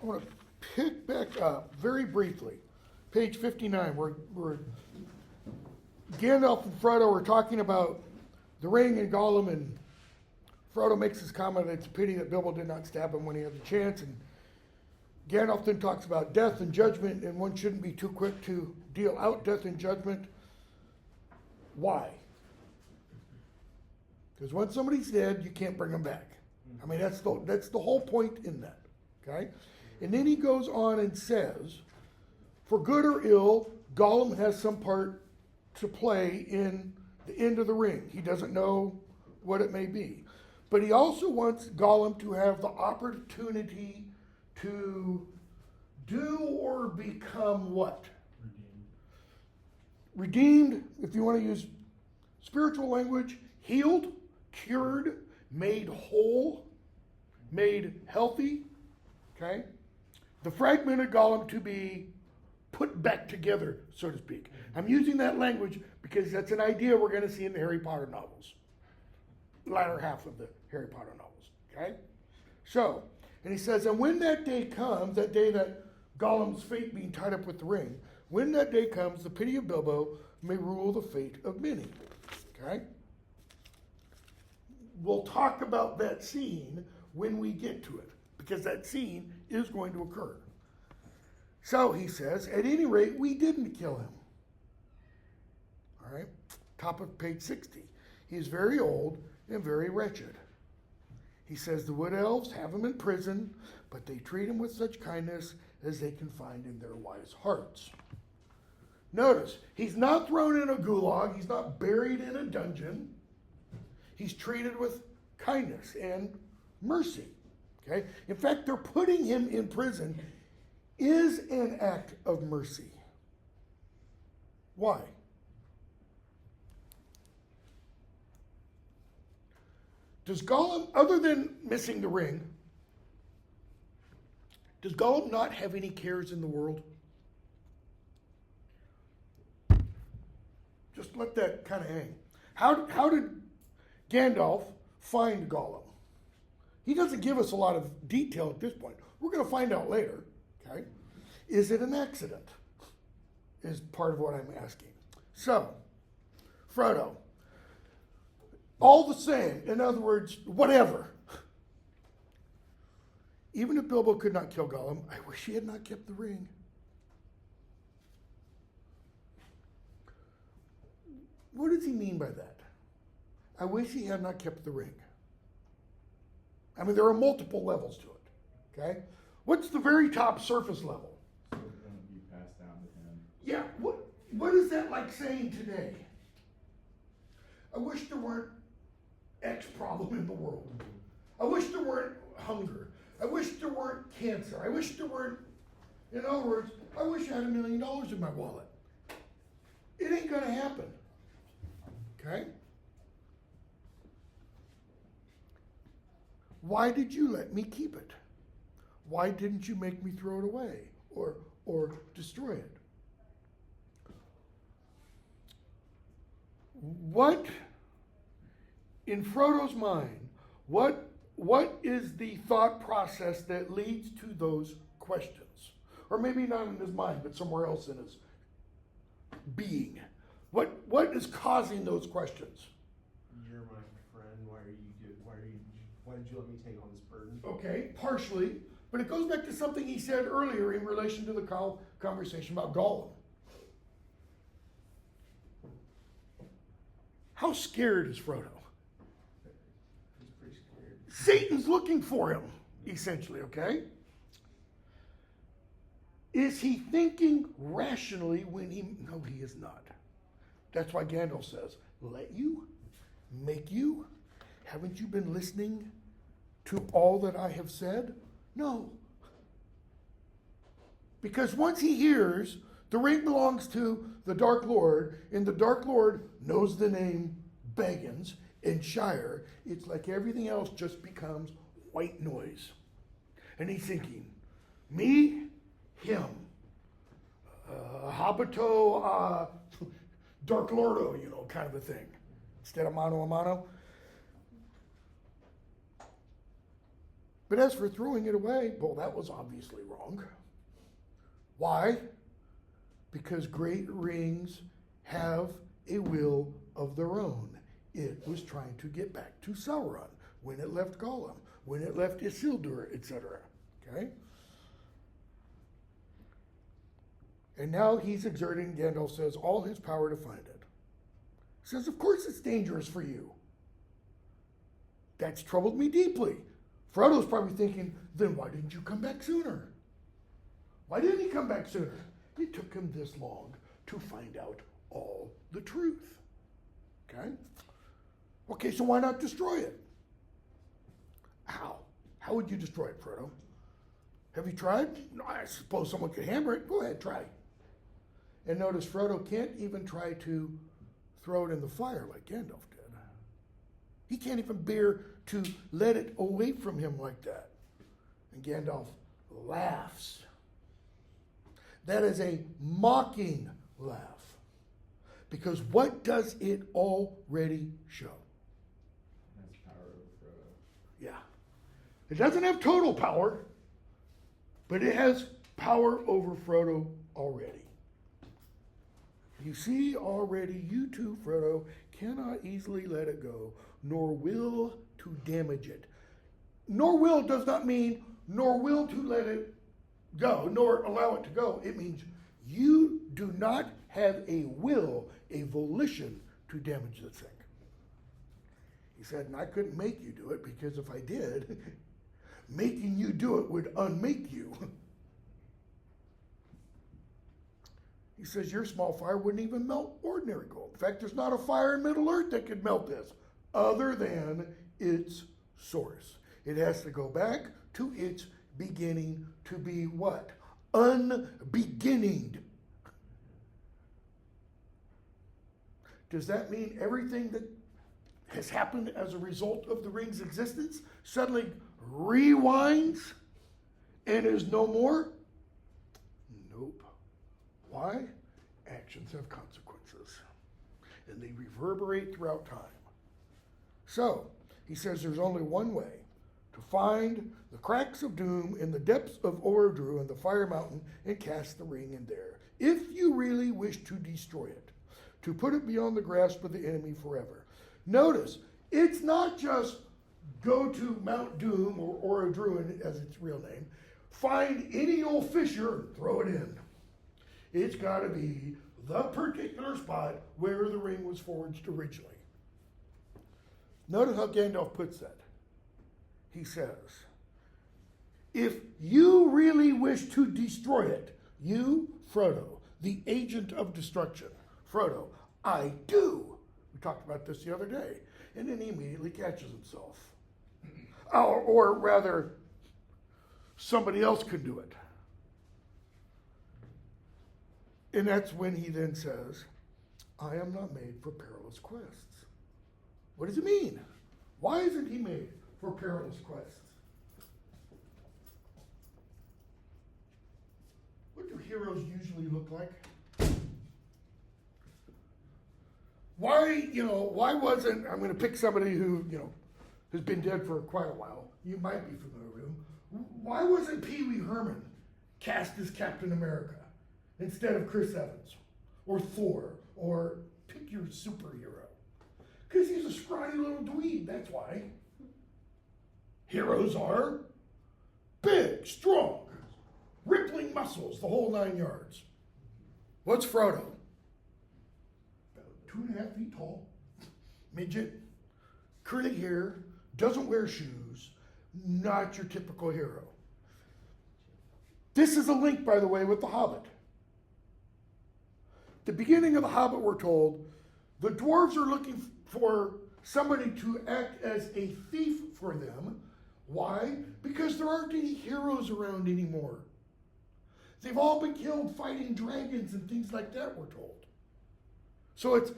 I want to pick back up very briefly, page 59, where Gandalf and Frodo are talking about the ring and Gollum, and Frodo makes his comment that it's a pity that Bilbo did not stab him when he had the chance, and Gandalf then talks about death and judgment, and one shouldn't be too quick to deal out death and judgment. Why? Because once somebody's dead, you can't bring them back. I mean, that's the whole point in that, okay? And then he goes on and says, for good or ill, Gollum has some part to play in the end of the ring. He doesn't know what it may be. But he also wants Gollum to have the opportunity to do or become what? Redeemed, if you want to use spiritual language, healed, cured, made whole, made healthy, okay? The fragmented Gollum to be put back together, so to speak. I'm using that language because that's an idea we're going to see in the Harry Potter novels, the latter half of the Harry Potter novels, okay? So, and he says, and when that day comes, that day that Gollum's fate being tied up with the ring, when that day comes, the pity of Bilbo may rule the fate of many, okay? We'll talk about that scene when we get to it, because that scene is going to occur. So he says, at any rate, we didn't kill him. All right, top of page 60. He is very old and very wretched. He says the wood elves have him in prison, but they treat him with such kindness as they can find in their wise hearts. Notice, he's not thrown in a gulag. He's not buried in a dungeon. He's treated with kindness and mercy. Okay? In fact, they're putting him in prison is an act of mercy. Why? Does Gollum, other than missing the ring, does Gollum not have any cares in the world? Just let that kind of hang. How did Gandalf find Gollum? He doesn't give us a lot of detail at this point. We're going to find out later. Okay? Is it an accident? Is part of what I'm asking. So, Frodo, all the same, in other words, whatever. Even if Bilbo could not kill Gollum, I wish he had not kept the ring. What does he mean by that? I wish he had not kept the ring. I mean, there are multiple levels to it, okay? What's the very top surface level? So it's going to be passed down to him. Yeah, what is that like saying today? I wish there weren't X problem in the world. I wish there weren't hunger. I wish there weren't cancer. I wish there weren't, in other words, I wish I had $1 million in my wallet. It ain't going to happen. Okay? Why did you let me keep it? Why didn't you make me throw it away or destroy it? What, in Frodo's mind, what is the thought process that leads to those questions? Or maybe not in his mind, but somewhere else in his being. What is causing those questions? You're my friend. Why did you let me take on this burden? Okay, partially, but it goes back to something he said earlier in relation to the conversation about Gollum. How scared is Frodo? He's pretty scared. Satan's looking for him, essentially, okay? Is he thinking rationally when no, he is not. That's why Gandalf says, let you, make you, haven't you been listening to all that I have said? No. Because once he hears the ring belongs to the Dark Lord, and the Dark Lord knows the name Baggins and Shire, it's like everything else just becomes white noise. And he's thinking, me, him, Habito, Dark Lordo, kind of a thing, instead of mano a mano. But as for throwing it away, well, that was obviously wrong. Why? Because great rings have a will of their own. It was trying to get back to Sauron when it left Gollum, when it left Isildur, etc. Okay? And now he's exerting, Gandalf says, all his power to find it. He says, of course it's dangerous for you. That's troubled me deeply. Frodo's probably thinking, then why didn't you come back sooner? Why didn't he come back sooner? It took him this long to find out all the truth. Okay? Okay, so why not destroy it? How? How would you destroy it, Frodo? Have you tried? No, I suppose someone could hammer it. Go ahead, try. And notice Frodo can't even try to throw it in the fire like Gandalf did. He can't even bear to let it away from him like that. And Gandalf laughs. That is a mocking laugh. Because what does it already show? It has power over Frodo. Yeah. It doesn't have total power, but it has power over Frodo already. You see already, you too, Frodo, cannot easily let it go, nor will to damage it. Nor will does not mean, nor will to let it go, nor allow it to go. It means you do not have a will, a volition to damage the thing. He said, and I couldn't make you do it because if I did, making you do it would unmake you. He says, your small fire wouldn't even melt ordinary gold. In fact, there's not a fire in Middle-earth that could melt this, other than its source. It has to go back to its beginning to be what? Unbeginninged. Does that mean everything that has happened as a result of the ring's existence suddenly rewinds and is no more? Nope. Why? Actions have consequences, and they reverberate throughout time. So, he says there's only one way to find the cracks of doom in the depths of Orodru and the Fire Mountain and cast the ring in there, if you really wish to destroy it, to put it beyond the grasp of the enemy forever. Notice, it's not just go to Mount Doom or Orodru as its real name, find any old fissure and throw it in. It's got to be the particular spot where the ring was forged originally. Notice how Gandalf puts that. He says, if you really wish to destroy it, you, Frodo, the agent of destruction, Frodo, I do. We talked about this the other day. And then he immediately catches himself. Or rather, somebody else could do it. And that's when he then says, I am not made for perilous quests. What does it mean? Why isn't he made for perilous quests? What do heroes usually look like? Why wasn't, I'm going to pick somebody who, has been dead for quite a while. You might be familiar with him. Why wasn't Pee Wee Herman cast as Captain America instead of Chris Evans or Thor or pick your superhero? Because he's a scrawny little dweeb, that's why. Heroes are big, strong, rippling muscles, the whole 9 yards. What's Frodo? About 2.5 feet tall, midget, curly hair, doesn't wear shoes, not your typical hero. This is a link, by the way, with The Hobbit. The beginning of The Hobbit, we're told, the dwarves are looking for somebody to act as a thief for them. Why? Because there aren't any heroes around anymore. They've all been killed fighting dragons and things like that, we're told. So it's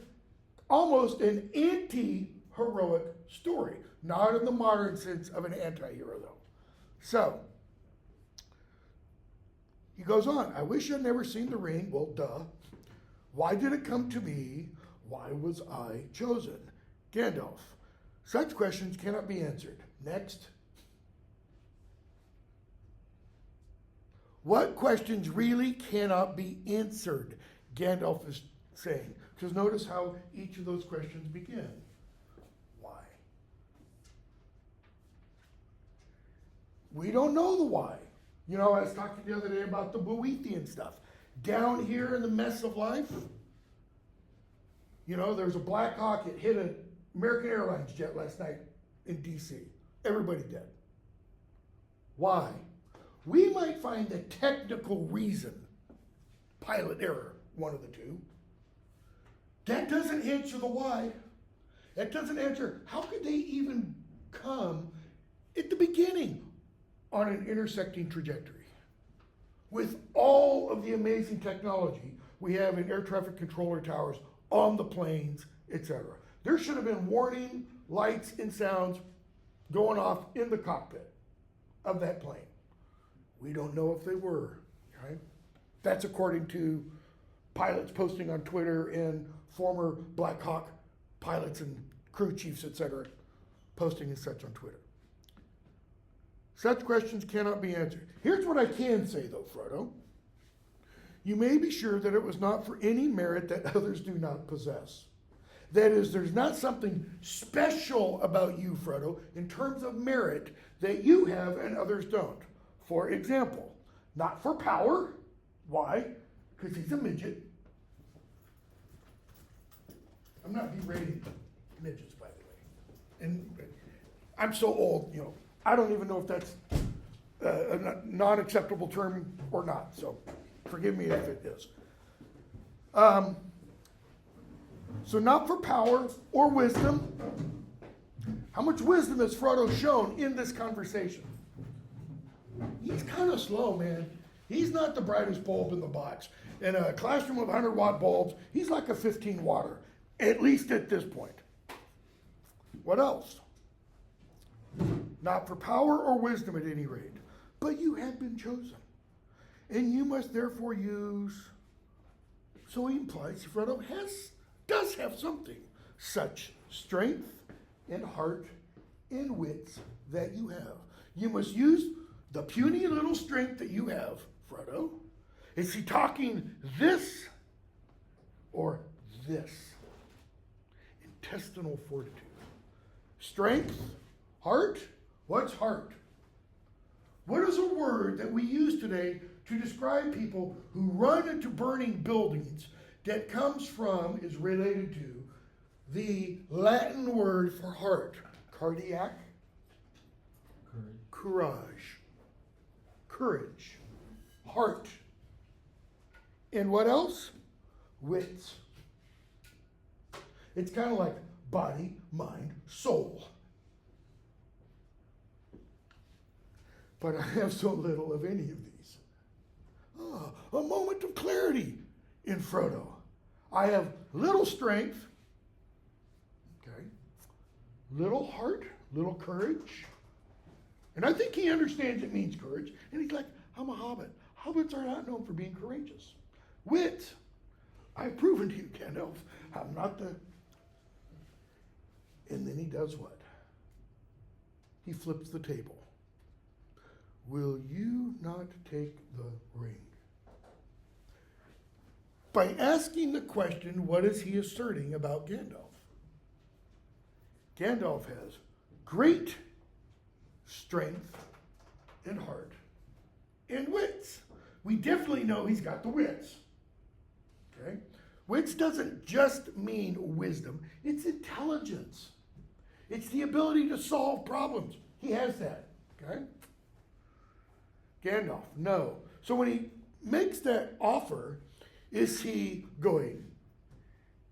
almost an anti-heroic story. Not in the modern sense of an anti-hero, though. So, he goes on, I wish I'd never seen the ring. Well, duh. Why did it come to me? Why was I chosen? Gandalf, such questions cannot be answered. Next. What questions really cannot be answered? Gandalf is saying. Because notice how each of those questions begin. Why? We don't know the why. You know, I was talking the other day about the Boethian stuff. Down here in the mess of life, you know, there's a Black Hawk. It hit an American Airlines jet last night in D.C. Everybody dead. Why? We might find the technical reason, pilot error, one of the two. That doesn't answer the why. That doesn't answer how could they even come at the beginning on an intersecting trajectory with all of the amazing technology we have in air traffic controller towers, on the planes, etc. There should have been warning lights and sounds going off in the cockpit of that plane. We don't know if they were, right? That's according to pilots posting on Twitter and former Black Hawk pilots and crew chiefs, etc., posting as such on Twitter. Such questions cannot be answered. Here's what I can say, though, Frodo. You may be sure that it was not for any merit that others do not possess. That is, there's not something special about you, Frodo, in terms of merit that you have and others don't. For example, not for power. Why? Because he's a midget. I'm not berating midgets, by the way. And I'm so old, you know, I don't even know if that's a non-acceptable term or not, so forgive me if it is. So not for power or wisdom. How much wisdom has Frodo shown in this conversation? He's kind of slow, man. He's not the brightest bulb in the box. In a classroom of 100-watt bulbs, he's like a 15-watter, at least at this point. What else? Not for power or wisdom at any rate, but you have been chosen. And you must therefore use, so he implies Frodo does have something, such strength and heart and wits that you have. You must use the puny little strength that you have, Frodo. Is he talking this or this? Intestinal fortitude. Strength, heart. What's heart? What is a word that we use today to describe people who run into burning buildings that comes from, is related to, the Latin word for heart? Cardiac? Courage. Courage. Heart. And what else? Wits. It's kind of like body, mind, soul. But I have so little of any of these. A moment of clarity in Frodo. I have little strength, okay, little heart, little courage. And I think he understands it means courage. And he's like, I'm a hobbit. Hobbits are not known for being courageous. Wit. I've proven to you, Gandalf, I'm not the... And then he does what? He flips the table. Will you not take the ring? By asking the question, what is he asserting about Gandalf? Gandalf has great strength and heart and wits. We definitely know he's got the wits. Okay? Wits doesn't just mean wisdom, it's intelligence. It's the ability to solve problems. He has that. Okay? Gandalf, no. So when he makes that offer, is he going,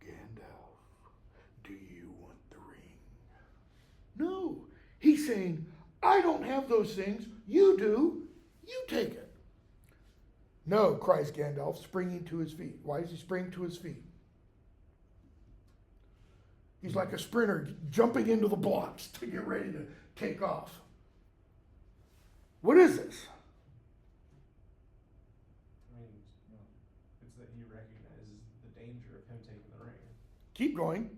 Gandalf, do you want the ring? No. He's saying, I don't have those things. You do. You take it. No, cries Gandalf, springing to his feet. Why is he springing to his feet? He's like a sprinter jumping into the blocks to get ready to take off. What is this? It's that he recognizes the danger of him taking the ring. Keep going.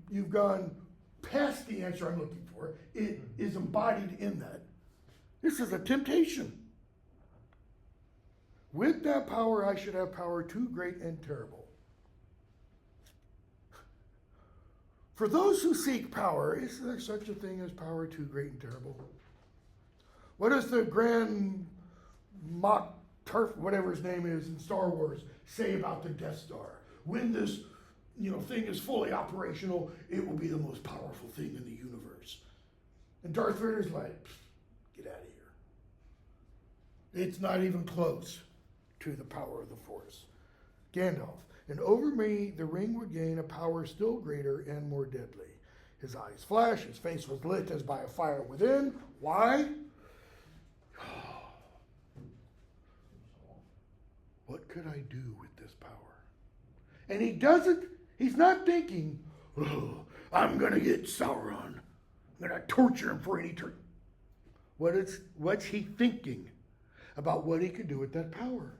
You've gone past the answer I'm looking for. It is embodied in that. This is a temptation. With that power, I should have power too great and terrible. For those who seek power, is there such a thing as power too great and terrible? What does the Grand Moff Turf, whatever his name is in Star Wars, say about the Death Star? When this thing is fully operational, it will be the most powerful thing in the universe. And Darth Vader's like, get out of here. It's not even close to the power of the Force. Gandalf, and over me the ring would gain a power still greater and more deadly. His eyes flashed, his face was lit as by a fire within. Why? What could I do with this power? And he's not thinking, oh, I'm going to get Sauron. I'm going to torture him for an eternity. What's he thinking about what he could do with that power?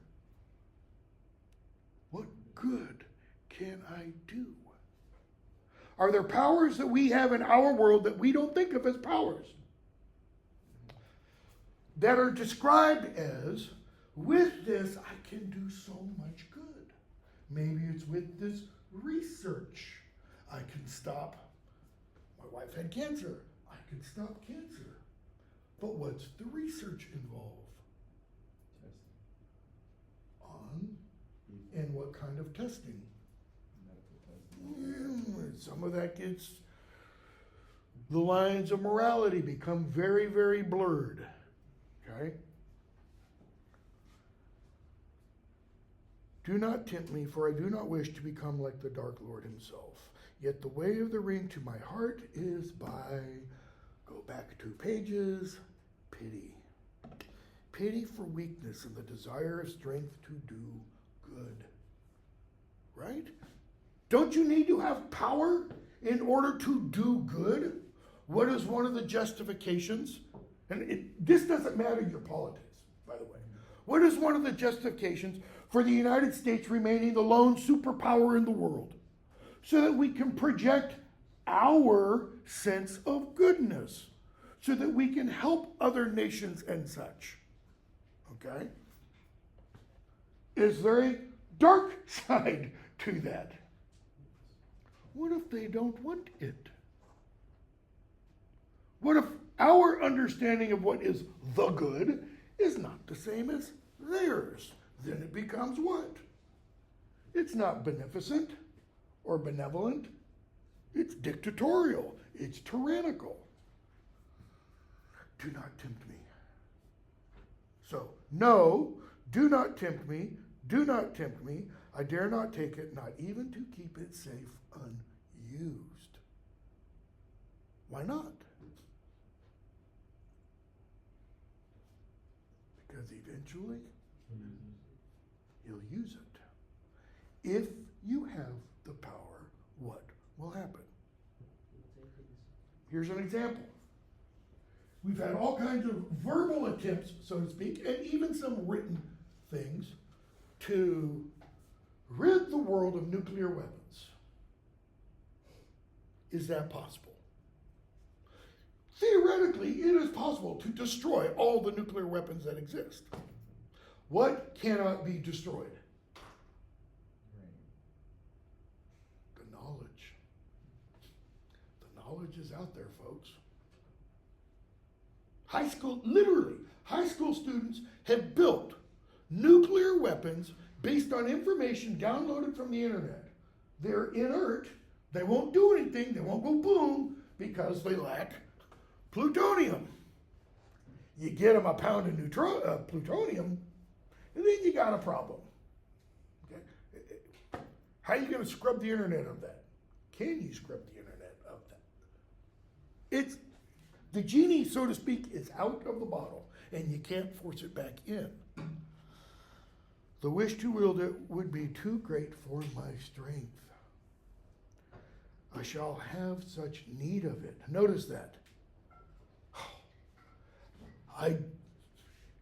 What good can I do? Are there powers that we have in our world that we don't think of as powers? That are described as, with this, I can do so much good. Maybe it's with this research. I can stop. My wife had cancer. I can stop cancer. But what's the research involved? On and what kind of testing? Some of that gets, the lines of morality become very, very blurred. Okay? Do not tempt me, for I do not wish to become like the Dark Lord himself. Yet the way of the ring to my heart is by, go back 2 pages, pity. Pity for weakness and the desire of strength to do good. Right? Don't you need to have power in order to do good? What is one of the justifications? And this doesn't matter your politics, by the way. What is one of the justifications for the United States remaining the lone superpower in the world? So that we can project our sense of goodness. So that we can help other nations and such. Okay? Is there a dark side to that? What if they don't want it? What if our understanding of what is the good is not the same as theirs? Then it becomes what? It's not beneficent or benevolent. It's dictatorial. It's tyrannical. Do not tempt me. So, no, do not tempt me. Do not tempt me. I dare not take it, not even to keep it safe unused. Why not? Because eventually he'll use it. If you have the power, what will happen? Here's an example. We've had all kinds of verbal attempts, so to speak, and even some written things to rid the world of nuclear weapons. Is that possible? Theoretically, it is possible to destroy all the nuclear weapons that exist. What cannot be destroyed? The knowledge. The knowledge is out there, folks. High school students have built nuclear weapons based on information downloaded from the internet. They're inert. They won't do anything. They won't go boom because they lack plutonium. You get them a pound of plutonium, and then you got a problem. Okay? How are you going to scrub the internet of that? Can you scrub the internet of that? The genie, so to speak, is out of the bottle, and you can't force it back in. The wish to wield it would be too great for my strength. I shall have such need of it. Notice that.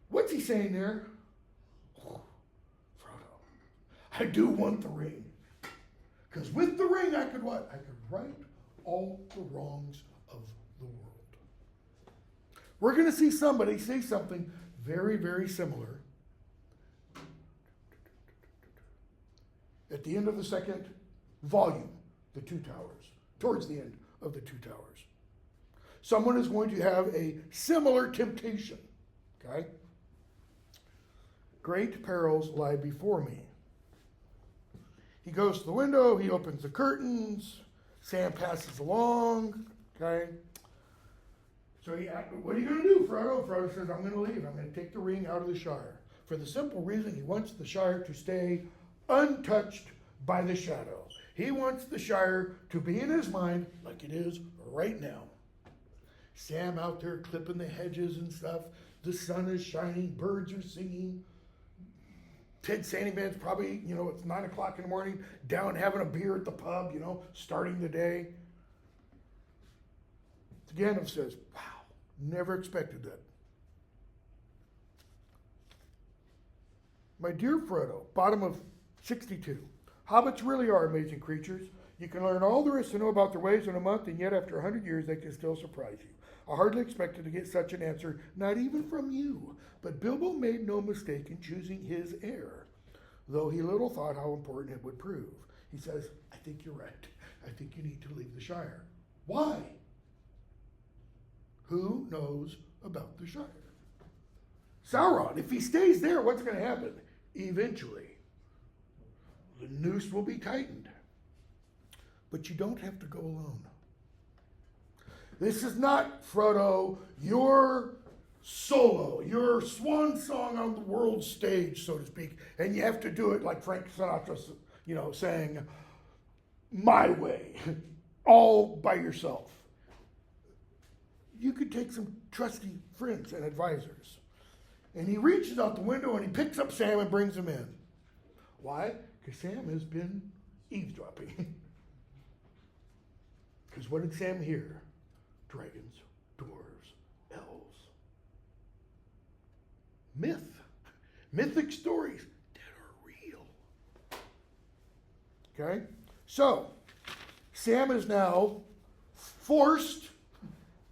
What's he saying there? Oh, Frodo, I do want the ring. Because with the ring, I could what? I could right all the wrongs of the world. We're going to see somebody say something very, very similar at the end of the second volume, the Two Towers, towards the end of the Two Towers. Someone is going to have a similar temptation, okay? Great perils lie before me. He goes to the window, he opens the curtains, Sam passes along, okay? So what are you going to do, Frodo? Frodo says, I'm going to leave. I'm going to take the ring out of the Shire. For the simple reason he wants the Shire to stay untouched by the shadow. He wants the Shire to be in his mind like it is right now. Sam out there clipping the hedges and stuff. The sun is shining, birds are singing. Ted Sandyman's probably, it's 9 o'clock in the morning, down having a beer at the pub, starting the day. Gandalf says, wow, never expected that. My dear Frodo, bottom of 62. Hobbits really are amazing creatures. You can learn all there is to know about their ways in a month, and yet after 100 years, they can still surprise you. I hardly expected to get such an answer, not even from you. But Bilbo made no mistake in choosing his heir, though he little thought how important it would prove. He says, I think you're right. I think you need to leave the Shire. Why? Who knows about the Shire? Sauron, if he stays there, what's going to happen? Eventually, the noose will be tightened. But you don't have to go alone. This is not, Frodo, your solo, your swan song on the world stage, so to speak, and you have to do it like Frank Sinatra, saying, my way, all by yourself. You could take some trusty friends and advisors. And he reaches out the window and he picks up Sam and brings him in. Why? Because Sam has been eavesdropping. Because what did Sam hear? Dragons, dwarves, elves. Mythic stories that are real. Okay? So, Sam is now forced,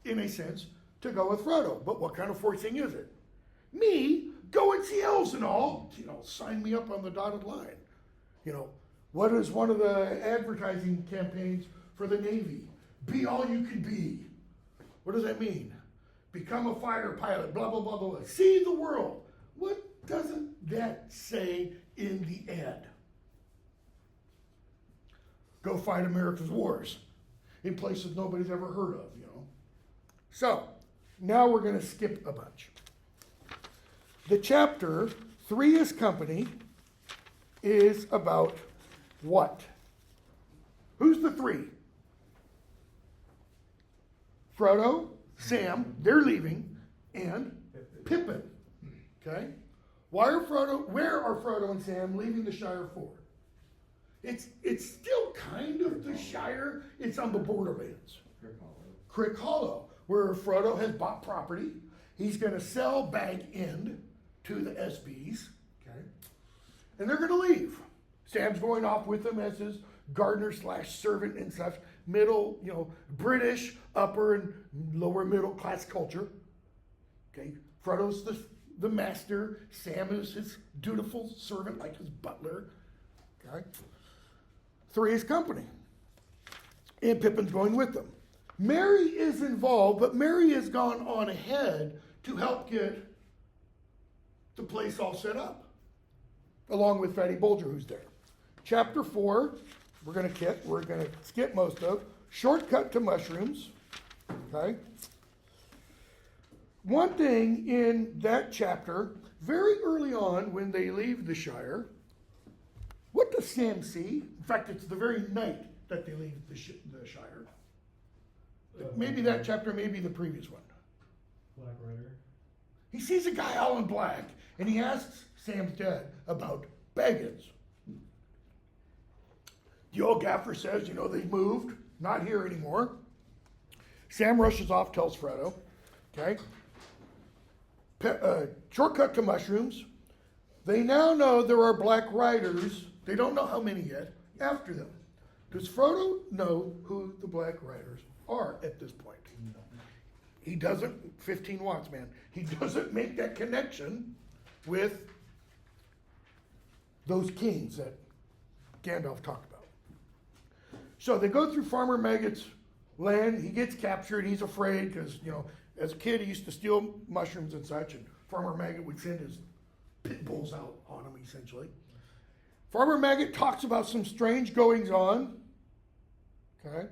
in a sense, to go with Frodo. But what kind of forcing is it? Me, go and see elves and all. Sign me up on the dotted line. What is one of the advertising campaigns for the Navy? Be all you can be. What does that mean? Become a fighter pilot, blah, blah, blah, blah, blah. See the world. What doesn't that say in the ad? Go fight America's wars in places nobody's ever heard of, So, now we're going to skip a bunch. The chapter, 3 is Company, is about what? Who's the 3? Frodo, Sam, they're leaving, and Pippin. Okay? Where are Frodo and Sam leaving the Shire for? It's still kind of the Shire. It's on the borderlands. Crick Hollow, where Frodo has bought property. He's going to sell Bag End to the SBs. Okay? And they're going to leave. Sam's going off with them as his gardener/servant and such. Middle, British, upper and lower middle class culture. Okay? Frodo's the master. Sam is his dutiful servant, like his butler. Okay? 3 is Company. And Pippin's going with them. Merry is involved, but Merry has gone on ahead to help get the place all set up, along with Fatty Bulger, who's there. Chapter 4, we're going to skip most of. Shortcut to mushrooms. Okay. One thing in that chapter, very early on when they leave the Shire, what does Sam see? In fact, it's the very night that they leave the Shire. Maybe that chapter, maybe the previous one. Black Rider. He sees a guy all in black, and he asks Sam's dad about Baggins. The old gaffer says, they moved, not here anymore. Sam rushes off, tells Frodo, okay? Shortcut to mushrooms. They now know there are Black Riders, they don't know how many yet, after them. Does Frodo know who the Black Riders are at this point? No. He doesn't, 15 watts, man. He doesn't make that connection with those kings that Gandalf talked about. So they go through Farmer Maggot's land. He gets captured. He's afraid because, as a kid, he used to steal mushrooms and such, and Farmer Maggot would send his pit bulls out on him, essentially. Farmer Maggot talks about some strange goings on. Okay.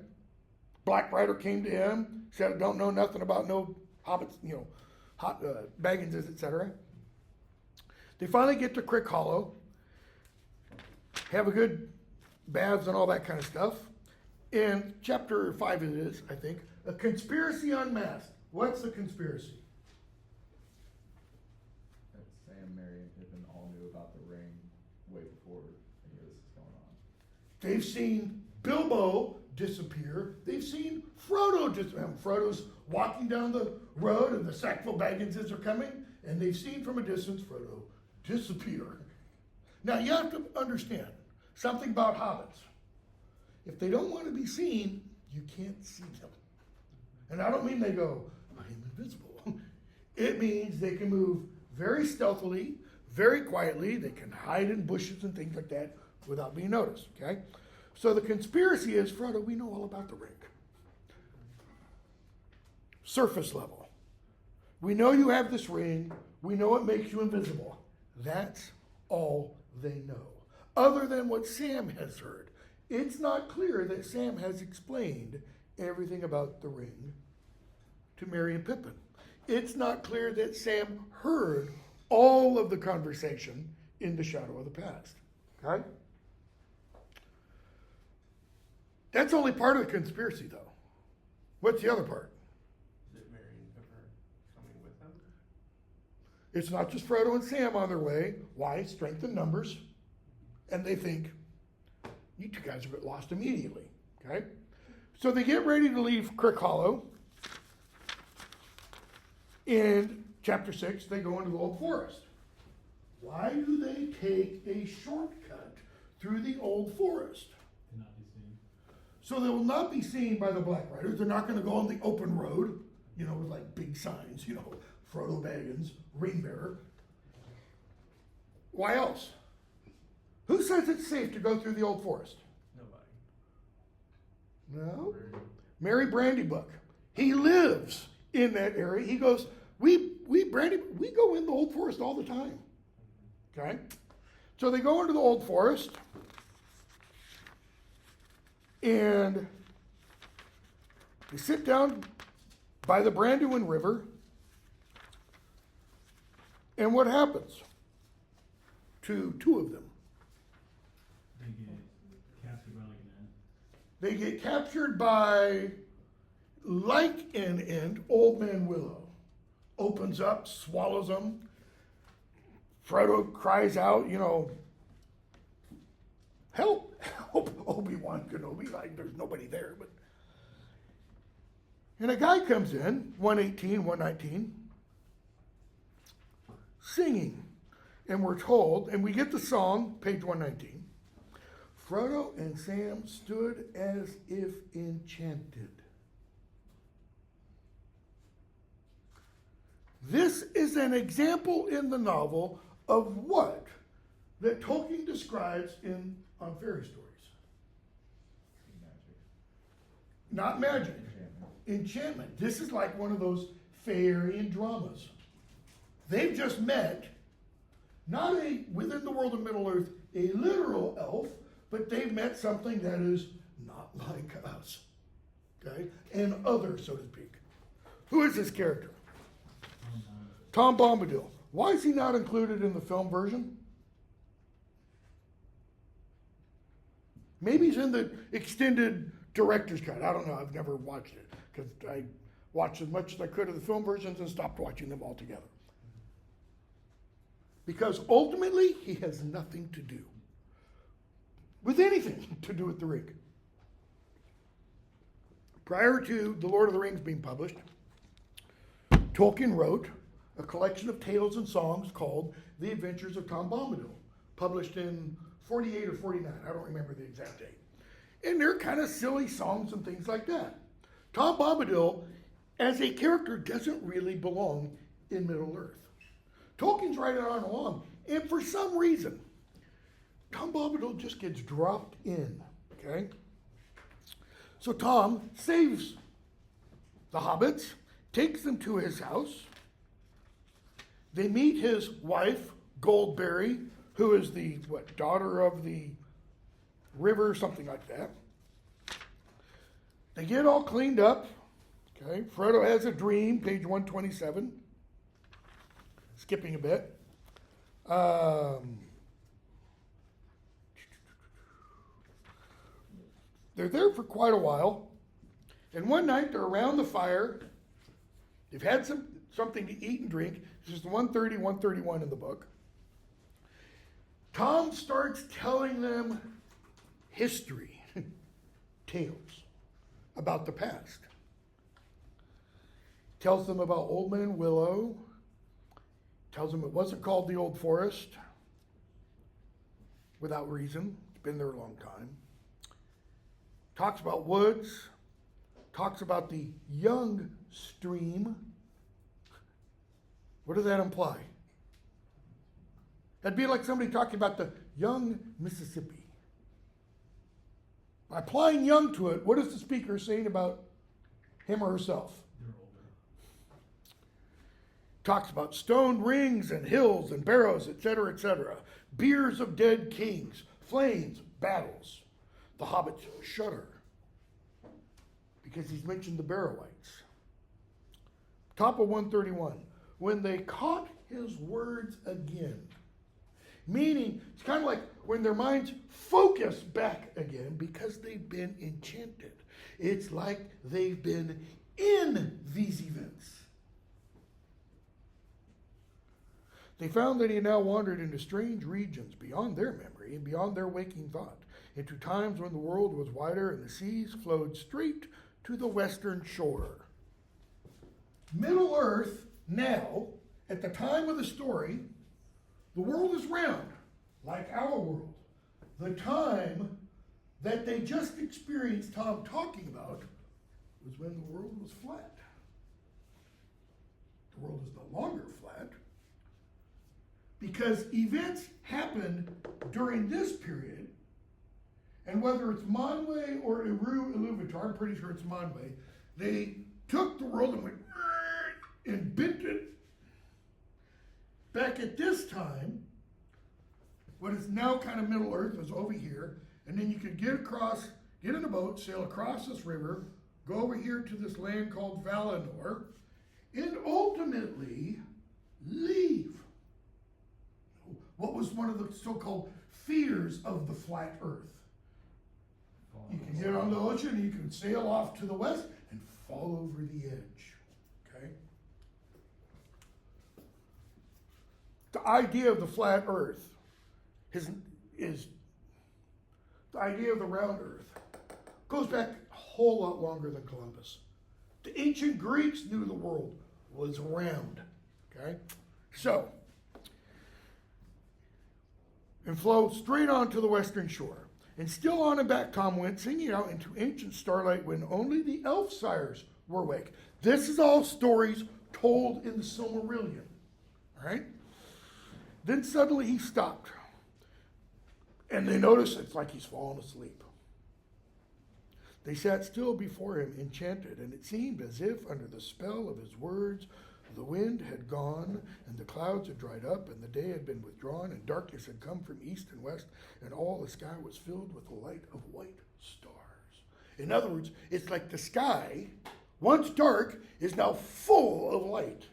Black Rider came to him, said, don't know nothing about no hobbits, Bagginses, etc. They finally get to Crick Hollow, have a good baths and all that kind of stuff. In chapter 5 it is, I think, a conspiracy unmasked. What's the conspiracy? That Sam, Merry, and Pippin all knew about the ring way before any of this is going on. They've seen Bilbo disappear. They've seen Frodo disappear. Frodo's walking down the road and the Sackville Bagginses are coming, and they've seen from a distance Frodo disappear. Now you have to understand something about hobbits. If they don't want to be seen, you can't see them. And I don't mean they go, I'm invisible. It means they can move very stealthily, very quietly. They can hide in bushes and things like that without being noticed, okay? So the conspiracy is, Frodo, we know all about the ring. Surface level. We know you have this ring. We know it makes you invisible. That's all they know. Other than what Sam has heard. It's not clear that Sam has explained everything about the ring to Merry and Pippin. It's not clear that Sam heard all of the conversation in the shadow of the past. Okay? That's only part of the conspiracy, though. What's the other part? Is it Merry and Pippin coming with them? It's not just Frodo and Sam on their way. Why? Strength in numbers. And they think, you two guys will get lost immediately. Okay? So they get ready to leave Crick Hollow. In chapter 6, they go into the Old Forest. Why do they take a shortcut through the Old Forest? To not be seen. So they will not be seen by the Black Riders. They're not going to go on the open road, with like big signs, Frodo Baggins, ring bearer. Why else? Who says it's safe to go through the Old Forest? Nobody. No. Merry Brandybuck. He lives in that area. He goes, we go in the Old Forest all the time. Okay? So they go into the Old Forest, and they sit down by the Brandywine River, and what happens to two of them? They get captured by like an ant. They get captured by, like an ant, Old Man Willow. Opens up, swallows them. Frodo cries out, help, help, Obi-Wan Kenobi. Like there's nobody there. And a guy comes in, 118, 119, singing. And we're told, and we get the song, page 119. Frodo and Sam stood as if enchanted. This is an example in the novel of what that Tolkien describes on fairy stories. Magic. Not magic. Enchantment. Enchantment. This is like one of those Fairy dramas. They've just met, not within the world of Middle-earth, a literal elf, but they've met something that is not like us. Okay? And other, so to speak. Who is this character? Tom Bombadil. Why is he not included in the film version? Maybe he's in the extended director's cut. I don't know. I've never watched it because I watched as much as I could of the film versions and stopped watching them altogether. Because ultimately, he has nothing to do with anything to do with the ring. Prior to The Lord of the Rings being published, Tolkien wrote a collection of tales and songs called The Adventures of Tom Bombadil, published in 48 or 49. I don't remember the exact date. And they're kind of silly songs and things like that. Tom Bombadil, as a character, doesn't really belong in Middle-earth. Tolkien's right on along. And for some reason, Tom Bombadil just gets dropped in, okay? So Tom saves the hobbits, takes them to his house. They meet his wife, Goldberry, who is the, daughter of the river, something like that. They get all cleaned up, okay? Frodo has a dream, page 127. Skipping a bit. They're there for quite a while, and one night they're around the fire. They've had something to eat and drink. This is 130, 131 in the book. Tom starts telling them history, tales about the past. Tells them about Old Man Willow. Tells them it wasn't called the Old Forest without reason. It's been there a long time. Talks about woods. Talks about the young stream. What does that imply? That'd be like somebody talking about the young Mississippi. By applying young to it, what is the speaker saying about him or herself? They're older. Talks about stone rings and hills and barrows, etc., etc. Biers of dead kings, flames, battles. The hobbits shudder because he's mentioned the Barrow-wights. Top of 131. When they caught his words again. Meaning, it's kind of like when their minds focus back again because they've been enchanted. It's like they've been in these events. They found that he had now wandered into strange regions beyond their memory and beyond their waking thought, into times when the world was wider and the seas flowed straight to the western shore. Middle Earth now, at the time of the story, the world is round, like our world. The time that they just experienced Tom talking about was when the world was flat. The world is no longer flat because events happened during this period, and whether it's Manwë or Iluvatar, I'm pretty sure it's Manwë, they took the world and went and bent it. Back at this time, what is now kind of Middle Earth was over here, and then you could get in a boat, sail across this river, go over here to this land called Valinor, and ultimately leave. What was one of the so-called fears of the flat Earth? You can get on the ocean, and you can sail off to the west and fall over the edge. Okay? The idea of the flat Earth is the idea of the round Earth goes back a whole lot longer than Columbus. The ancient Greeks knew the world was round. Okay? So, and flow straight on to the western shore. And still on and back Tom went, singing out into ancient starlight when only the elf sires were awake. This is all stories told in the Silmarillion. All right? Then suddenly he stopped. And they noticed it's like he's fallen asleep. They sat still before him, enchanted, and it seemed as if under the spell of his words, the wind had gone, and the clouds had dried up, and the day had been withdrawn, and darkness had come from east and west, and all the sky was filled with the light of white stars. In other words, it's like the sky, once dark, is now full of light.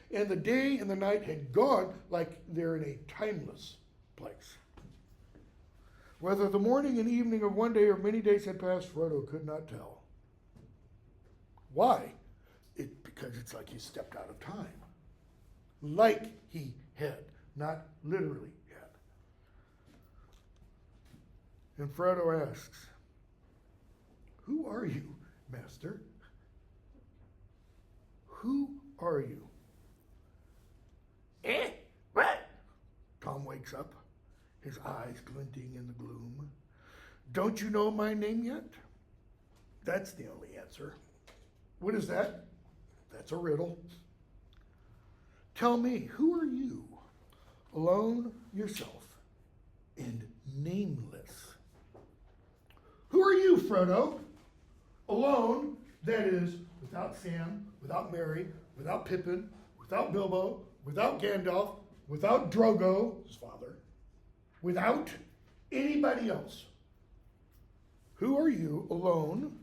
And the day and the night had gone like they're in a timeless place. Whether the morning and evening of one day or many days had passed, Frodo could not tell. Why? Because it's like he stepped out of time. Like he had, not literally had. And Frodo asks, "Who are you, Master? Who are you?" What? Tom wakes up, his eyes glinting in the gloom. "Don't you know my name yet?" That's the only answer. What is that? That's a riddle. "Tell me, who are you? Alone, yourself, and nameless. Who are you, Frodo? Alone, that is, without Sam, without Merry, without Pippin, without Bilbo, without Gandalf, without Drogo, his father, without anybody else. Who are you, alone,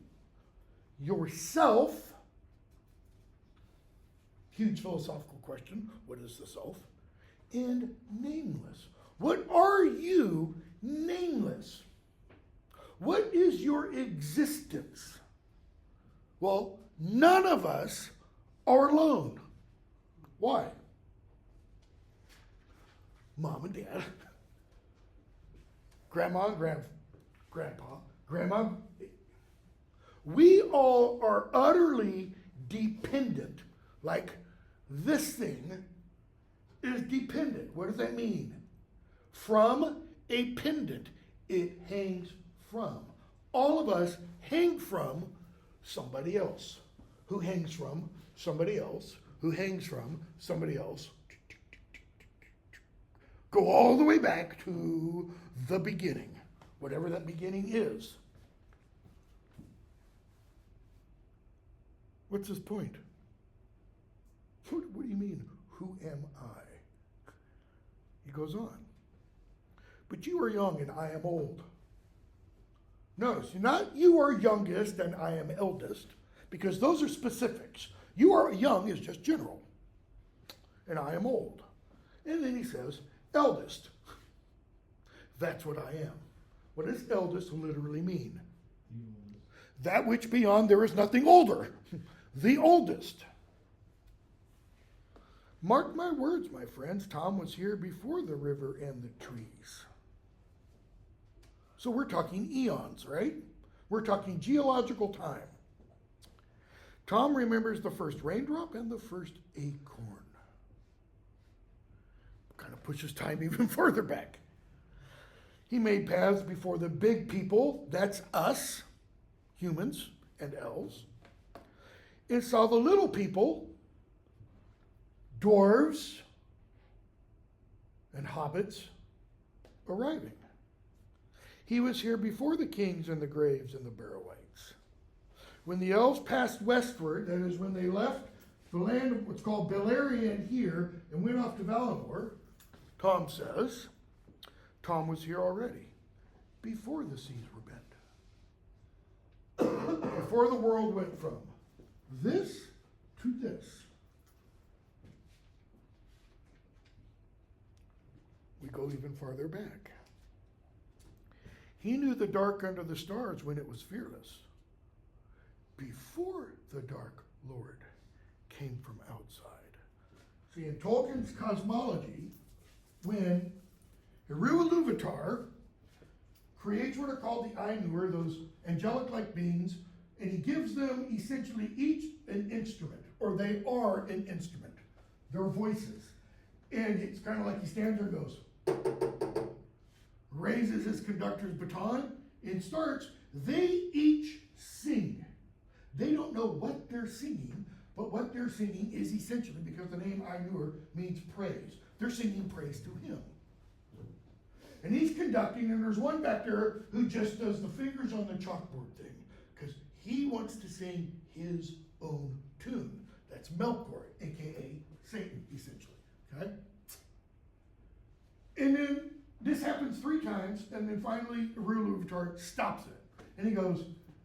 yourself? Huge philosophical question. What is the self? And nameless. What are you, nameless? What is your existence? Well, none of us are alone. Why? Mom and Dad, Grandma and Grandpa, Grandma. We all are utterly dependent. Like this thing is dependent. What does that mean? From a pendant. It hangs from. All of us hang from somebody else, who hangs from somebody else, who hangs from somebody else. Go all the way back to the beginning, whatever that beginning is. What's his point? What do you mean, who am I? He goes on. But you are young and I am old. Notice, not you are youngest and I am eldest, because those are specifics. You are young is just general, and I am old. And then he says, eldest. That's what I am. What does eldest literally mean? That which beyond there is nothing older. The oldest. Mark my words, my friends, Tom was here before the river and the trees. So we're talking eons, right? We're talking geological time. Tom remembers the first raindrop and the first acorn. Kind of pushes time even further back. He made paths before the big people, that's us, humans and elves, and saw the little people, dwarves and hobbits, arriving. He was here before the kings and the graves and the barrow-wights. When the elves passed westward, that is when they left the land of what's called Beleriand here and went off to Valinor, Tom says, Tom was here already, before the seas were bent. Before the world went from this to this. We go even farther back. He knew the dark under the stars when it was fearless, before the dark Lord came from outside. See, in Tolkien's cosmology, when Eru Ilúvatar creates what are called the Ainur, those angelic-like beings, and he gives them essentially each an instrument, or they are an instrument, their voices. And it's kind of like he stands there and goes, raises his conductor's baton and starts. They each sing. They don't know what they're singing, but what they're singing is essentially, because the name Ainur means praise, they're singing praise to him. And he's conducting, and there's one back there who just does the fingers on the chalkboard thing, because he wants to sing his own tune. That's Melkor, aka Satan, essentially. Okay? And then this happens 3 times, and then finally Eru Ilúvatar stops it. And he goes,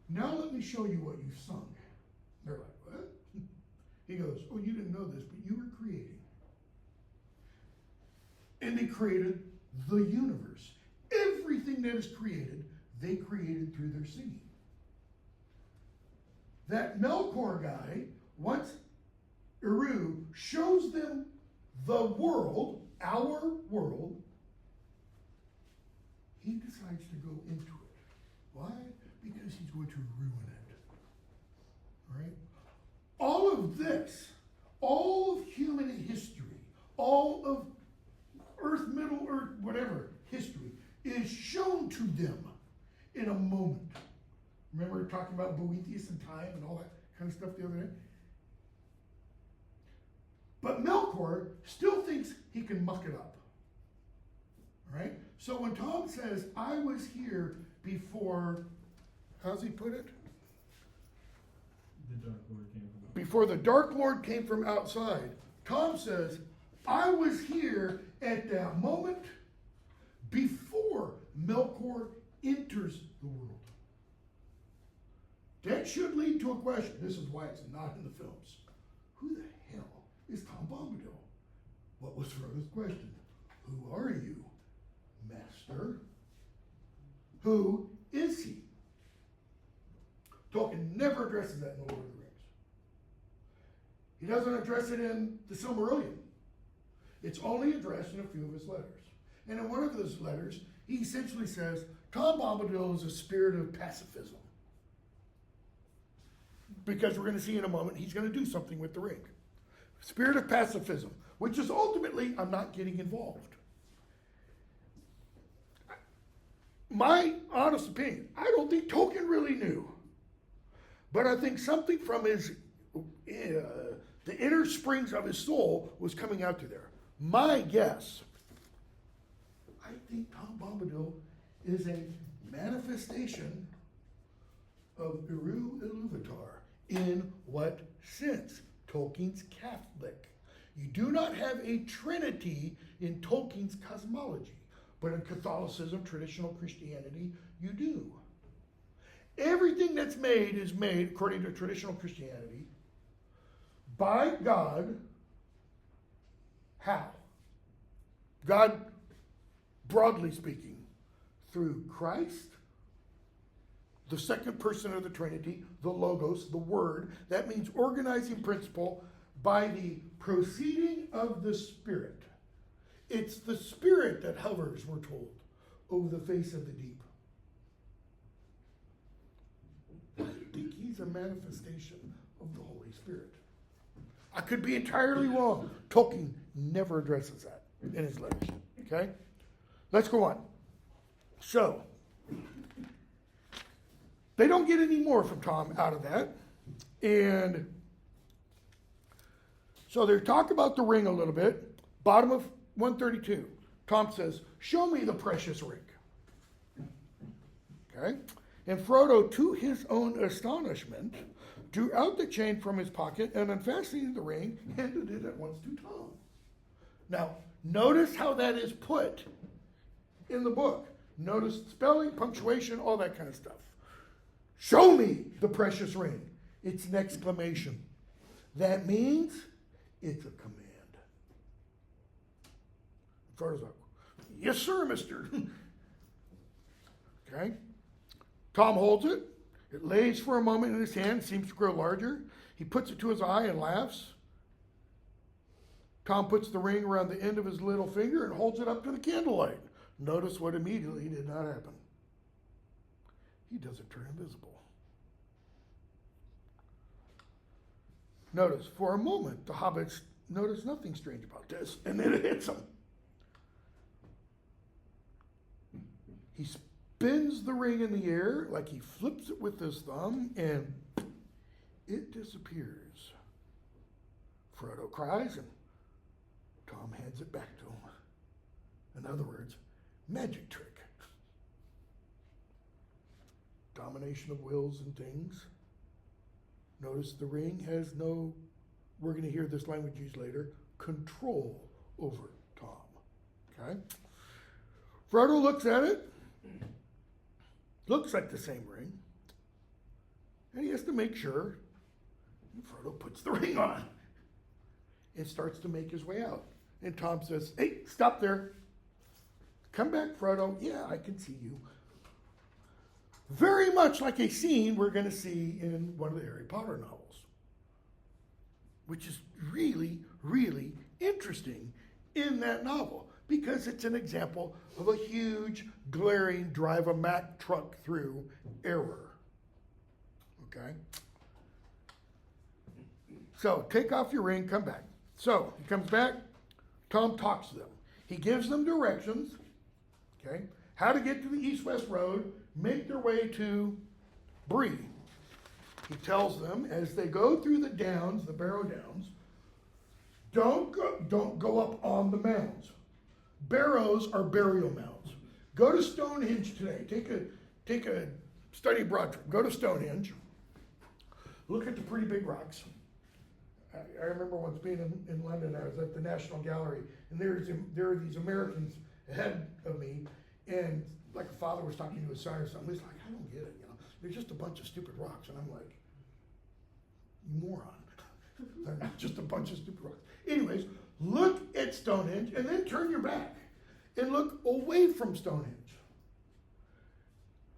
now let me show you what you've sung. They're like, what? He goes, oh, you didn't know this, but you were creating. And they created the universe. Everything that is created, they created through their singing. That Melkor guy, once Eru shows them the world, our world, he decides to go into it. Why? Because he's going to ruin it. All right? All of this, all of human history, all of Earth, Middle Earth, whatever history, is shown to them in a moment. Remember talking about Boethius and time and all that kind of stuff the other day? But Melkor still thinks he can muck it up. All right? So when Tom says, I was here before, how's he put it? The Dark Lord came from Before the Dark Lord came from outside, Tom says, I was here at that moment before Melkor enters the world. That should lead to a question. This is why it's not in the films. Who the hell is Tom Bombadil? What was Frodo's question? Who are you, Master? Who is he? Tolkien never addresses that in The Lord of the Rings. He doesn't address it in the Silmarillion. It's only addressed in a few of his letters. And in one of those letters, he essentially says, Tom Bombadil is a spirit of pacifism. Because we're going to see in a moment, he's going to do something with the ring. Spirit of pacifism, which is ultimately, I'm not getting involved. My honest opinion, I don't think Tolkien really knew. But I think something from his, the inner springs of his soul was coming out to there. My guess, I think Tom Bombadil is a manifestation of Eru Ilúvatar. In what sense? Tolkien's Catholic. You do not have a trinity in Tolkien's cosmology, but in Catholicism, traditional Christianity, you do. Everything that's made is made, according to traditional Christianity, by God. How? God, broadly speaking, through Christ, the second person of the Trinity, the Logos, the Word. That means organizing principle by the proceeding of the Spirit. It's the Spirit that hovers, we're told, over the face of the deep. I think he's a manifestation of the Holy Spirit. I could be entirely wrong. Tolkien never addresses that in his letters. Okay? Let's go on. So, they don't get any more from Tom out of that. And so they talk about the ring a little bit. Bottom of 132. Tom says, show me the precious ring. Okay? And Frodo, to his own astonishment, drew out the chain from his pocket and, unfastening the ring, handed it at once to Tom. Now, notice how that is put in the book. Notice spelling, punctuation, all that kind of stuff. Show me the precious ring. It's an exclamation. That means it's a command. Frodo's like, yes, sir, mister. Okay? Tom holds it. It lays for a moment in his hand, seems to grow larger. He puts it to his eye and laughs. Tom puts the ring around the end of his little finger and holds it up to the candlelight. Notice what immediately did not happen. He doesn't turn invisible. Notice, for a moment, the hobbits notice nothing strange about this, and then it hits them. He spins the ring in the air like he flips it with his thumb, and it disappears. Frodo cries, and Tom hands it back to him. In other words, magic trick. Domination of wills and things. Notice the ring has no, we're going to hear this language used later, control over Tom. Okay? Frodo looks at it. Looks like the same ring. And he has to make sure. And Frodo puts the ring on and starts to make his way out. And Tom says, hey, stop there. Come back, Frodo. Yeah, I can see you. Very much like a scene we're going to see in one of the Harry Potter novels, which is really, really interesting in that novel because it's an example of a huge, glaring drive a Mack truck through error. Okay? So take off your ring, come back. So he comes back, Tom talks to them. He gives them directions, okay, how to get to the east-west road, make their way to Bree. He tells them as they go through the downs, the Barrow Downs, don't go up on the mounds. Barrows are burial mounds. Go to Stonehenge today. Take a study abroad trip. Go to Stonehenge. Look at the pretty big rocks. I remember once being in London. I was at the National Gallery, and there are these Americans ahead of me, and like a father was talking to his son or something. He's like, I don't get it, you know. They're just a bunch of stupid rocks, and I'm like, you moron. They're not just a bunch of stupid rocks. Anyways, look at Stonehenge, and then turn your back and look away from Stonehenge.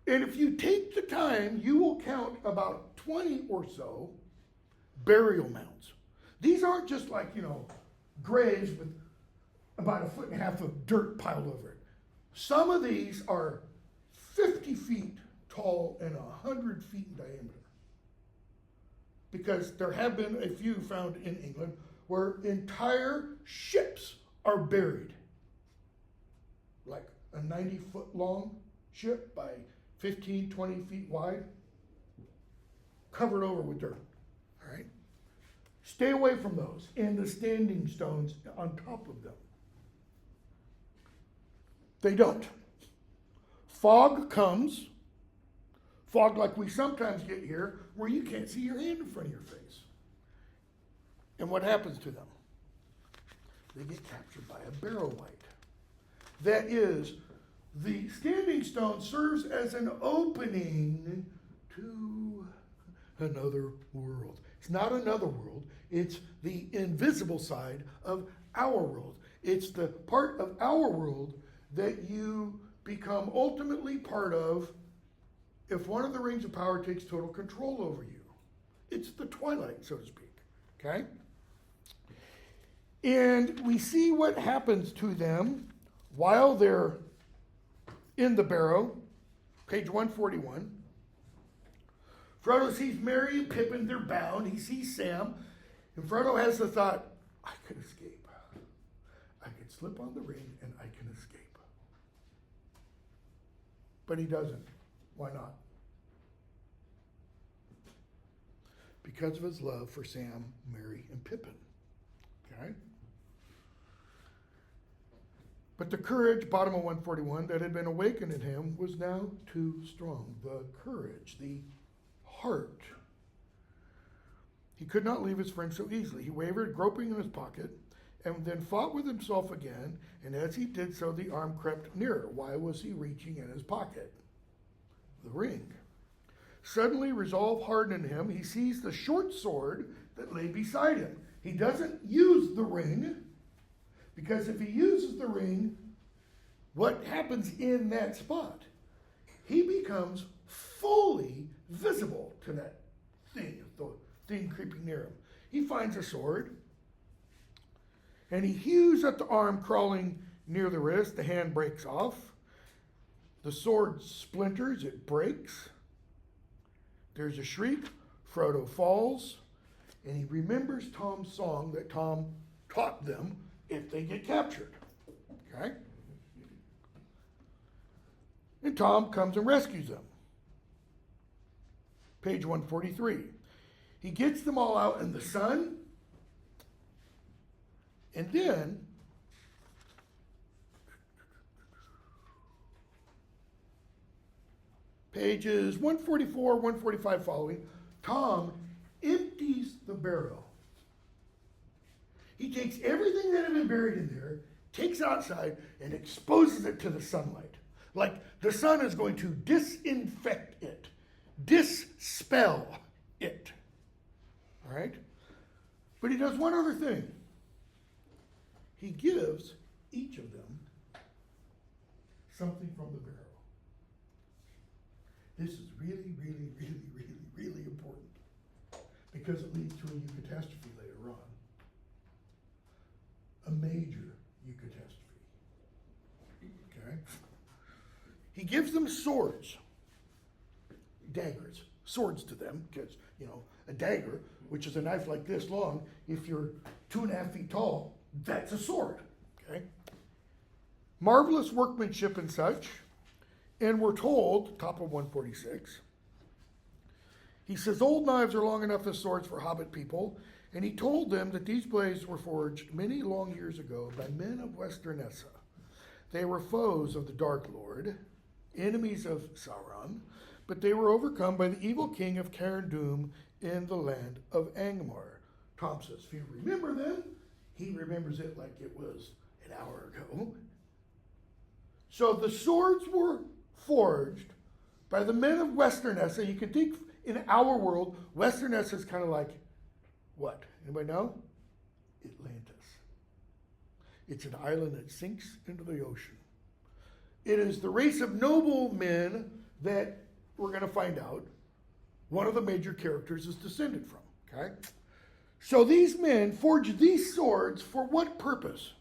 And if you take the time, you will count about 20 or so burial mounds. These aren't just like, you know, graves with about 1.5 feet of dirt piled over it. Some of these are 50 feet tall and 100 feet in diameter. Because there have been a few found in England where entire ships are buried. Like a 90-foot long ship by 15, 20 feet wide, covered over with dirt. All right? Stay away from those and the standing stones on top of them. They don't. Fog comes, fog like we sometimes get here, where you can't see your hand in front of your face. And what happens to them? They get captured by a barrow-wight. That is, the standing stone serves as an opening to another world. It's not another world. It's the invisible side of our world. It's the part of our world that you become ultimately part of if one of the rings of power takes total control over you. It's the twilight, so to speak. Okay? And we see what happens to them while they're in the barrow. Page 141. Frodo sees Merry and Pippin, they're bound. He sees Sam. And Frodo has the thought, I could escape. I could slip on the ring and I can escape. But he doesn't. Why not? Because of his love for Sam, Merry, and Pippin. Okay? But the courage, bottom of 141, that had been awakened in him was now too strong. The courage, the heart. He could not leave his friend so easily. He wavered, groping in his pocket, and then fought with himself again, and as he did so, the arm crept nearer. Why was he reaching in his pocket? The ring. Suddenly, resolve hardened in him. He seized the short sword that lay beside him. He doesn't use the ring, because if he uses the ring, what happens in that spot? He becomes fully visible to that thing, the thing creeping near him. He finds a sword, and he hews at the arm crawling near the wrist. The hand breaks off. The sword splinters, it breaks. There's a shriek. Frodo falls, and he remembers Tom's song that Tom taught them if they get captured. Okay? And Tom comes and rescues them. Page 143. He gets them all out in the sun, and then pages 144, 145 following, Tom empties the barrel. He takes everything that had been buried in there, takes it outside, and exposes it to the sunlight. Like the sun is going to disinfect it, dispel it. All right? But he does one other thing. He gives each of them something from the barrel. This is really, really, really, really, really important because it leads to a eucatastrophe later on. A major eucatastrophe. Okay? He gives them swords, daggers, swords to them, because, you know, a dagger, which is a knife like this long, if you're 2.5 feet tall, that's a sword. Okay? Marvelous workmanship and such. And we're told, top of 146, he says, old knives are long enough as swords for hobbit people, and he told them that these blades were forged many long years ago by men of Westernessa. They were foes of the Dark Lord, enemies of Sauron, but they were overcome by the evil king of Carandum in the land of Angmar. Tom says, if you remember them, he remembers it like it was an hour ago. So the swords were forged by the men of Westernessa. You can think in our world, Westernessa is kind of like what? Anybody know? Atlantis. It's an island that sinks into the ocean. It is the race of noble men that we're going to find out one of the major characters is descended from. Okay? So these men forged these swords for what purpose?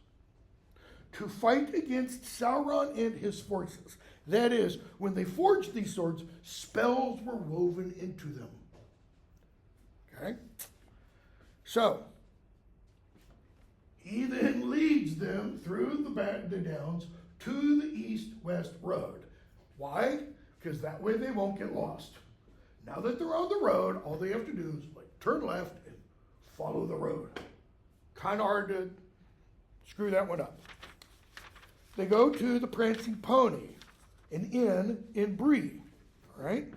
To fight against Sauron and his forces. That is, when they forged these swords, spells were woven into them. Okay? So, he then leads them through the downs to the east-west road. Why? Because that way they won't get lost. Now that they're on the road, all they have to do is turn left and follow the road. Kind of hard to screw that one up. They go to the Prancing Pony, an inn in Bree. All right?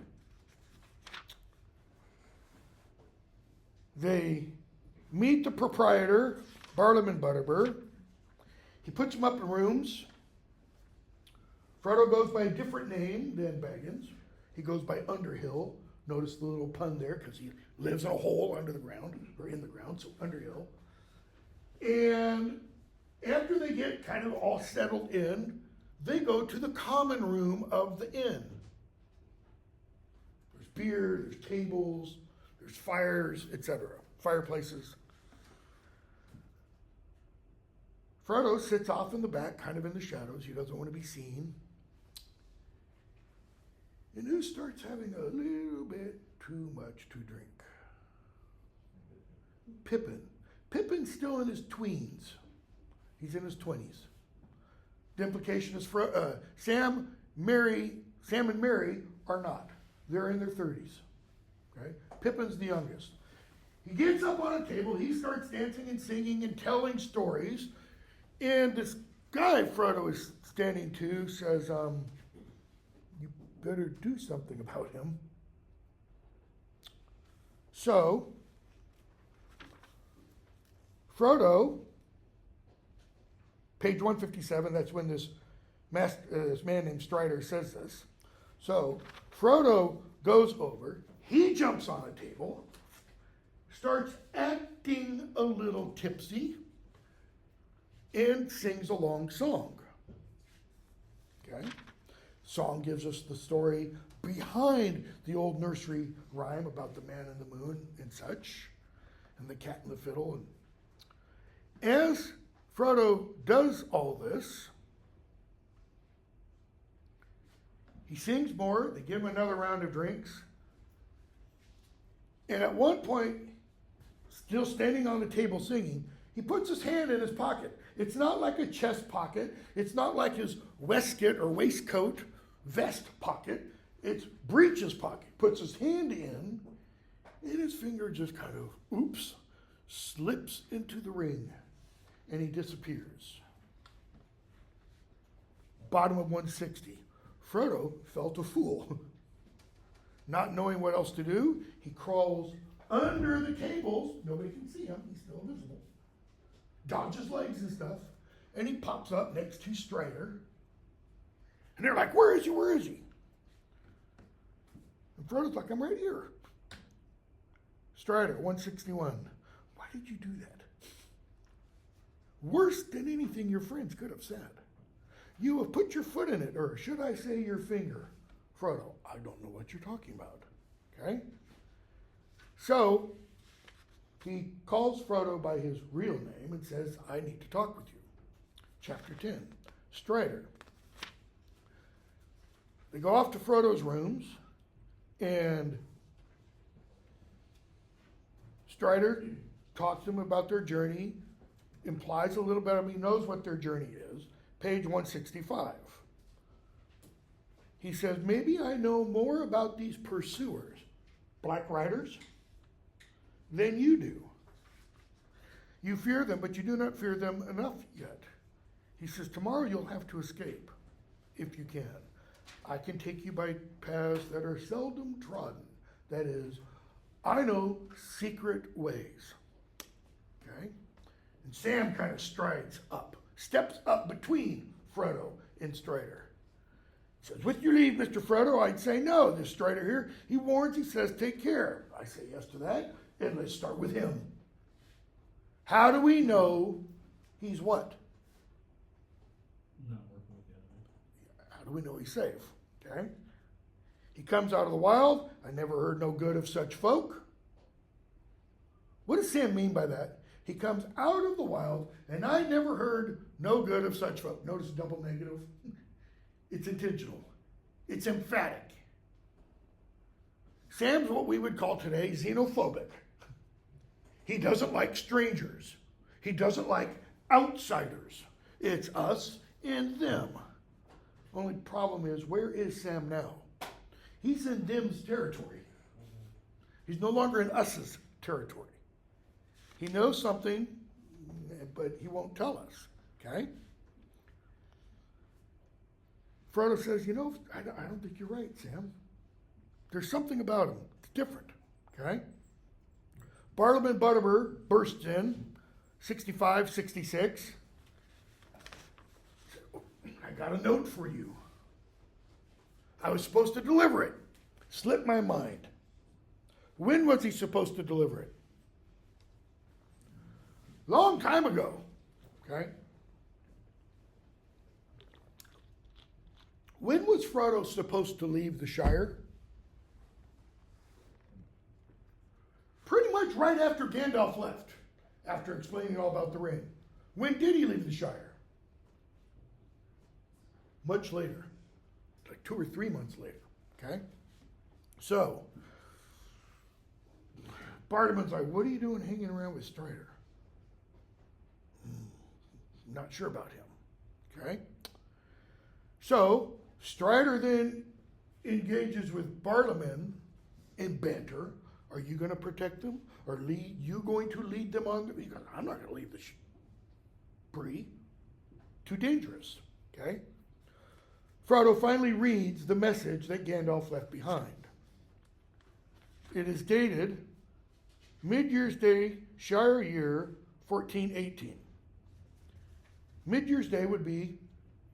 They meet the proprietor, Barlaam Butterbur. He puts them up in rooms. Frodo goes by a different name than Baggins. He goes by Underhill. Notice the little pun there because he lives in a hole under the ground, or in the ground, so Underhill. And after they get kind of all settled in, they go to the common room of the inn. There's beer, there's tables, there's fires, etc. Fireplaces. Frodo sits off in the back, kind of in the shadows. He doesn't want to be seen. And who starts having a little bit too much to drink? Pippin. Pippin's still in his tweens. He's in his 20s. The implication is Sam and Mary are not. They're in their 30s. Okay? Pippin's the youngest. He gets up on a table. He starts dancing and singing and telling stories. And this guy Frodo is standing to says, you better do something about him. So, Frodo, page 157, that's when this man named Strider says this. So, Frodo goes over, he jumps on a table, starts acting a little tipsy, and sings a long song. Okay? Song gives us the story behind the old nursery rhyme about the man and the moon and such, and the cat and the fiddle. And as Frodo does all this, he sings more. They give him another round of drinks. And at one point, still standing on the table singing, he puts his hand in his pocket. It's not like a chest pocket. It's not like his waistcoat or waistcoat vest pocket. It's breeches pocket. Puts his hand in, and his finger just kind of, oops, slips into the ring, and he disappears. Bottom of 160. Frodo felt a fool. Not knowing what else to do, he crawls under the tables. Nobody can see him. He's still invisible. Dodges legs and stuff. And he pops up next to Strider. And they're like, where is he? Where is he? And Frodo's like, I'm right here. Strider, 161. Why did you do that? Worse than anything your friends could have said. You have put your foot in it, or should I say your finger? Frodo, I don't know what you're talking about. Okay? So, he calls Frodo by his real name and says, I need to talk with you. Chapter 10, Strider. They go off to Frodo's rooms, and Strider talks to him about their journey, implies a little bit of he knows what their journey is. Page 165. He says, maybe I know more about these pursuers, Black Riders, than you do. You fear them, but you do not fear them enough yet. He says, tomorrow you'll have to escape, if you can. I can take you by paths that are seldom trodden. That is, I know secret ways. Okay? And Sam kind of strides up, steps up between Frodo and Strider. Says, with your leave, Mr. Frodo, I'd say no. This Strider here, he warns, he says, take care. I say yes to that, and let's start with him. How do we know he's what? Not working with the enemy. How do we know he's safe? Okay? He comes out of the wild. I never heard no good of such folk. What does Sam mean by that? He comes out of the wild, and I never heard no good of such folk. Notice double negative. It's intentional. It's emphatic. Sam's what we would call today xenophobic. He doesn't like strangers. He doesn't like outsiders. It's us and them. Only problem is, where is Sam now? He's in them's territory. He's no longer in us's territory. He knows something, but he won't tell us. Okay? Frodo says, I don't think you're right, Sam. There's something about him. It's different. Okay? Bartleman Butterbur bursts in, 65, 66. I got a note for you. I was supposed to deliver it. Slipped my mind. When was he supposed to deliver it? Long time ago. Okay? When was Frodo supposed to leave the Shire? Pretty much right after Gandalf left, after explaining all about the ring. When did he leave the Shire? Much later, like 2 or 3 months later, okay? So, Bartleman's like, what are you doing hanging around with Strider? Not sure about him, okay? So, Strider then engages with Bartleman in banter. Are you going to protect them? Or you going to lead them on? He goes, I'm not going to leave the Bree. Too dangerous. Okay? Frodo finally reads the message that Gandalf left behind. It is dated Mid-Year's Day, Shire Year, 1418. Mid-Year's Day would be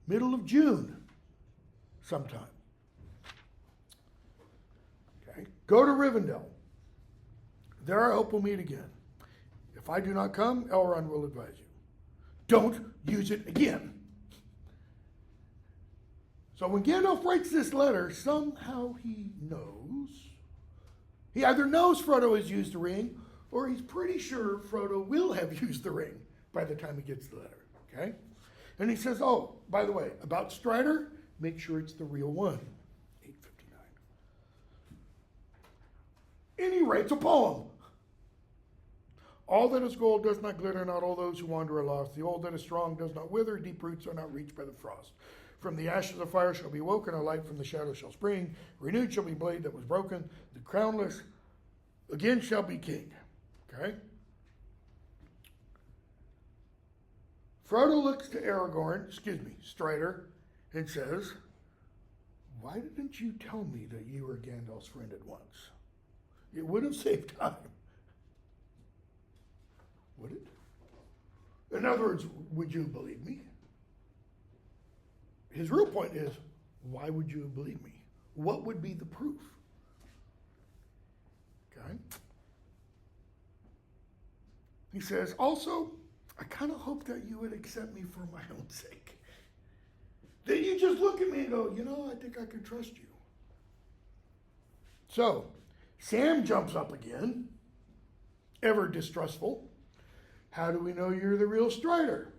middle of June sometime. Okay? Go to Rivendell. There I hope we'll meet again. If I do not come, Elrond will advise you. Don't use it again. So when Gandalf writes this letter, somehow he knows. He either knows Frodo has used the ring, or he's pretty sure Frodo will have used the ring by the time he gets the letter. Okay? And he says, oh, by the way, about Strider, make sure it's the real one. 859. And he writes a poem. All that is gold does not glitter, not all those who wander are lost. The old that is strong does not wither, deep roots are not reached by the frost. From the ashes of fire shall be woken, a light from the shadow shall spring. Renewed shall be blade that was broken. The crownless again shall be king. Okay? Frodo looks to Strider, and says, why didn't you tell me that you were Gandalf's friend at once? It would have saved time. Would it? In other words, would you believe me? His real point is, why would you believe me? What would be the proof? Okay? He says, also, I kind of hope that you would accept me for my own sake. That you just look at me and go, I think I can trust you. So, Sam jumps up again, ever distrustful. How do we know you're the real Strider?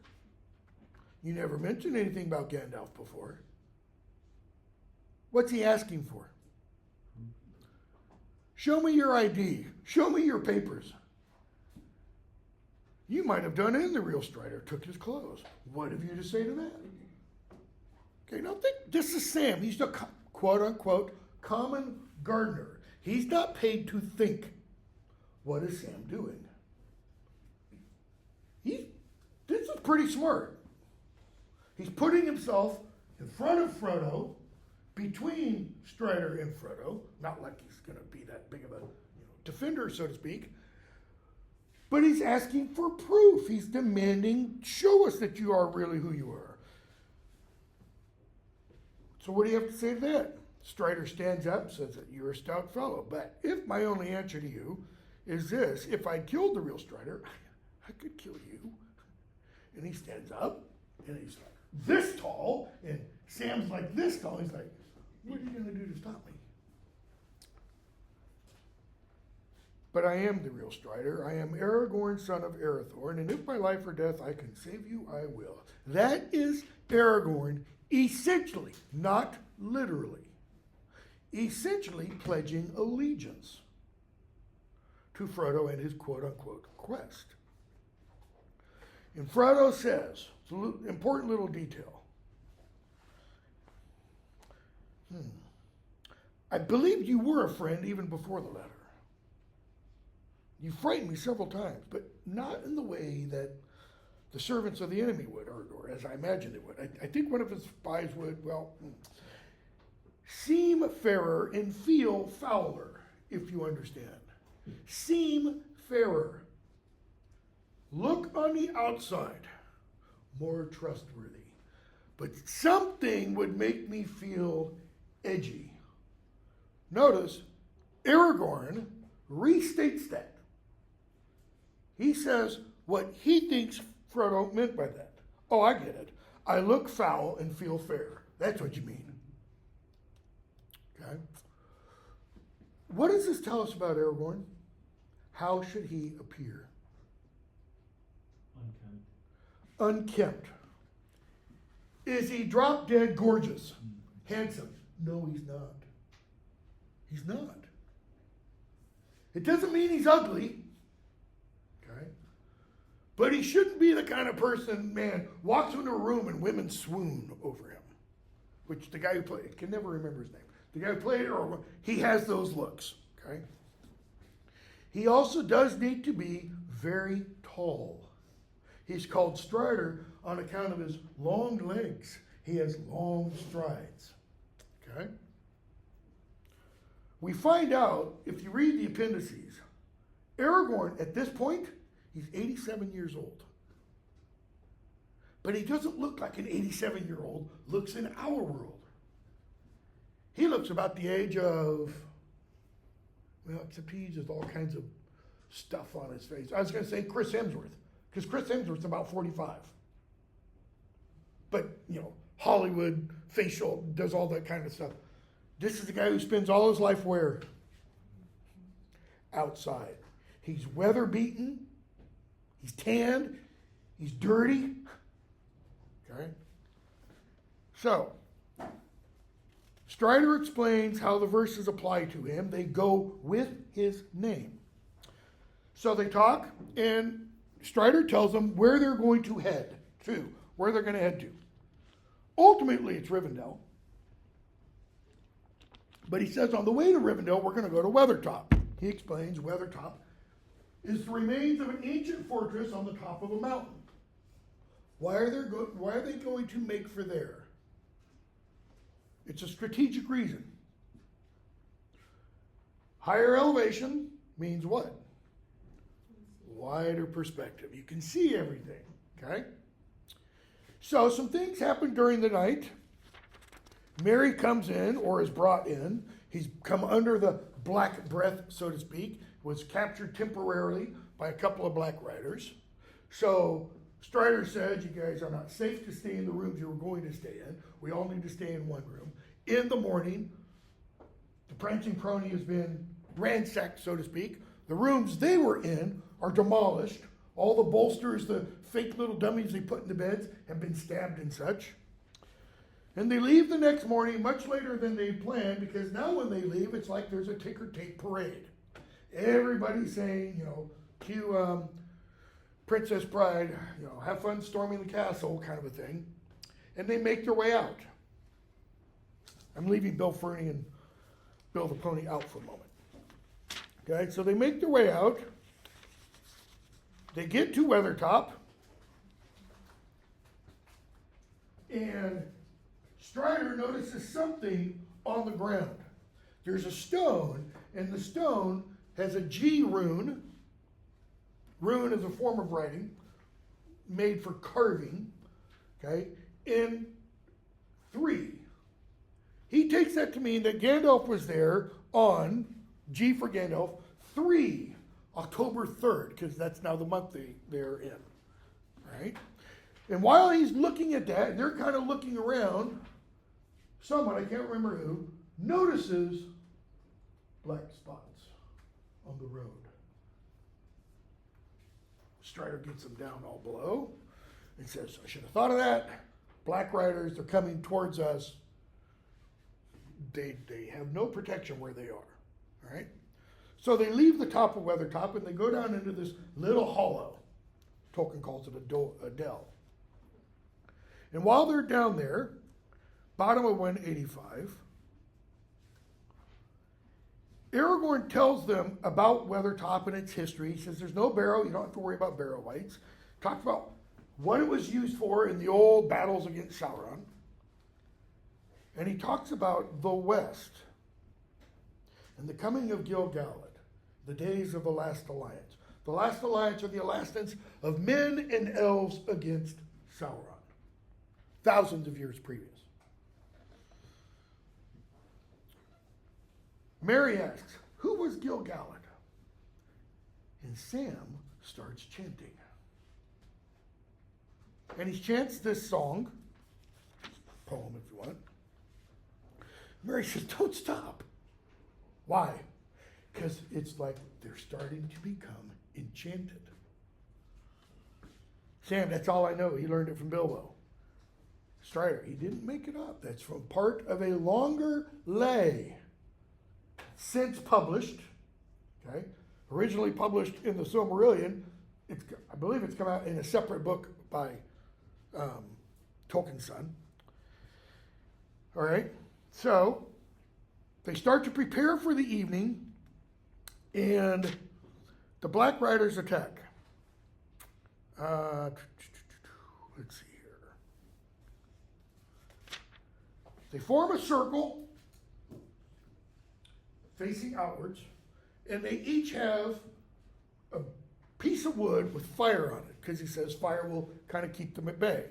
You never mentioned anything about Gandalf before. What's he asking for? Show me your ID. Show me your papers. You might have done it in the real Strider, took his clothes. What have you to say to that? Okay, now think, this is Sam. He's the quote-unquote common gardener. He's not paid to think. What is Sam doing? This is pretty smart. He's putting himself in front of Frodo, between Strider and Frodo. Not like he's going to be that big of a defender, so to speak. But he's asking for proof. He's demanding, show us that you are really who you are. So what do you have to say to that? Strider stands up, says that you're a stout fellow. But if my only answer to you is this, if I killed the real Strider, I could kill you. And he stands up, and he's like this tall, and Sam's like this tall. He's like, what are you going to do to stop me? But I am the real Strider. I am Aragorn, son of Arathorn, and if by life or death I can save you, I will. That is Aragorn, essentially, not literally, essentially pledging allegiance to Frodo and his quote-unquote quest. And Frodo says, it's an important little detail, I believed you were a friend even before the letter. You frightened me several times, but not in the way that the servants of the enemy would, or as I imagined it would. I think one of his spies would, seem fairer and feel fouler, if you understand. Seem fairer. Look on the outside, more trustworthy. But something would make me feel edgy. Notice, Aragorn restates that. He says what he thinks Frodo meant by that. Oh, I get it. I look foul and feel fair. That's what you mean. Okay? What does this tell us about Aragorn? How should he appear? Unkempt. Is he drop dead gorgeous? Handsome? No, he's not. He's not. It doesn't mean he's ugly. Okay? But he shouldn't be the kind of person, man, walks into a room and women swoon over him. Which the guy who played, I can never remember his name. The guy who played Aragorn, he has those looks. Okay? He also does need to be very tall. He's called Strider on account of his long legs. He has long strides. Okay? We find out, if you read the appendices, Aragorn, at this point, he's 87 years old. But he doesn't look like an 87-year-old looks in our world. He looks about the age of, except he uses all kinds of stuff on his face. I was going to say Chris Hemsworth, because Chris Hemsworth's about 45. But, Hollywood, facial, does all that kind of stuff. This is the guy who spends all his life where? Outside. He's weather beaten. He's tanned. He's dirty. Okay? So, Strider explains how the verses apply to him. They go with his name. So they talk, and Strider tells them where they're going to head to, where they're going to head to. Ultimately, it's Rivendell. But he says on the way to Rivendell, we're going to go to Weathertop. He explains Weathertop is the remains of an ancient fortress on the top of a mountain. Why are they going to make for there? It's a strategic reason. Higher elevation means what? Wider perspective. You can see everything, okay? So some things happen during the night. Merry comes in, or is brought in. He's come under the black breath, so to speak, was captured temporarily by a couple of black riders. So Strider said, you guys are not safe to stay in the rooms you were going to stay in. We all need to stay in one room. In the morning, the prancing pony has been ransacked, so to speak. The rooms they were in are demolished. All the bolsters, the fake little dummies they put in the beds have been stabbed and such. And they leave the next morning much later than they planned, because now when they leave, it's like there's a ticker tape parade. Everybody's saying, cue Princess Bride, have fun storming the castle, kind of a thing. And they make their way out. I'm leaving Bill Fernie and Bill the Pony out for a moment. Okay, so they make their way out. They get to Weathertop. And Strider notices something on the ground. There's a stone, and the stone has a G rune. Rune is a form of writing made for carving, okay, in 3. He takes that to mean that Gandalf was there on, G for Gandalf, 3, October 3rd, because that's now the month they're in, right? And while he's looking at that, and they're kind of looking around, someone, I can't remember who, notices black spots on the road. Strider gets them down all below and says, I should have thought of that. Black Riders, they're coming towards us. They have no protection where they are, all right? So they leave the top of Weathertop and they go down into this little hollow. Tolkien calls it a dell. And while they're down there, bottom of 185, Aragorn tells them about Weathertop and its history. He says there's no barrow, you don't have to worry about barrow wights. Talks about what it was used for in the old battles against Sauron. And he talks about the West and the coming of Gil-galad, the days of the last alliance. The last alliance are the alliance of men and elves against Sauron, thousands of years previous. Merry asks, who was Gil-galad? And Sam starts chanting. And he chants this song, poem if you want. Merry says, don't stop. Why? Because it's like they're starting to become enchanted. Sam, that's all I know. He learned it from Bilbo. Strider, he didn't make it up. That's from part of a longer lay, since published, okay? Originally published in the Silmarillion. I believe it's come out in a separate book by Tolkien's son. All right, so they start to prepare for the evening, and the Black Riders attack. Let's see here. They form a circle facing outwards, and they each have a piece of wood with fire on it, because he says fire will kind of keep them at bay.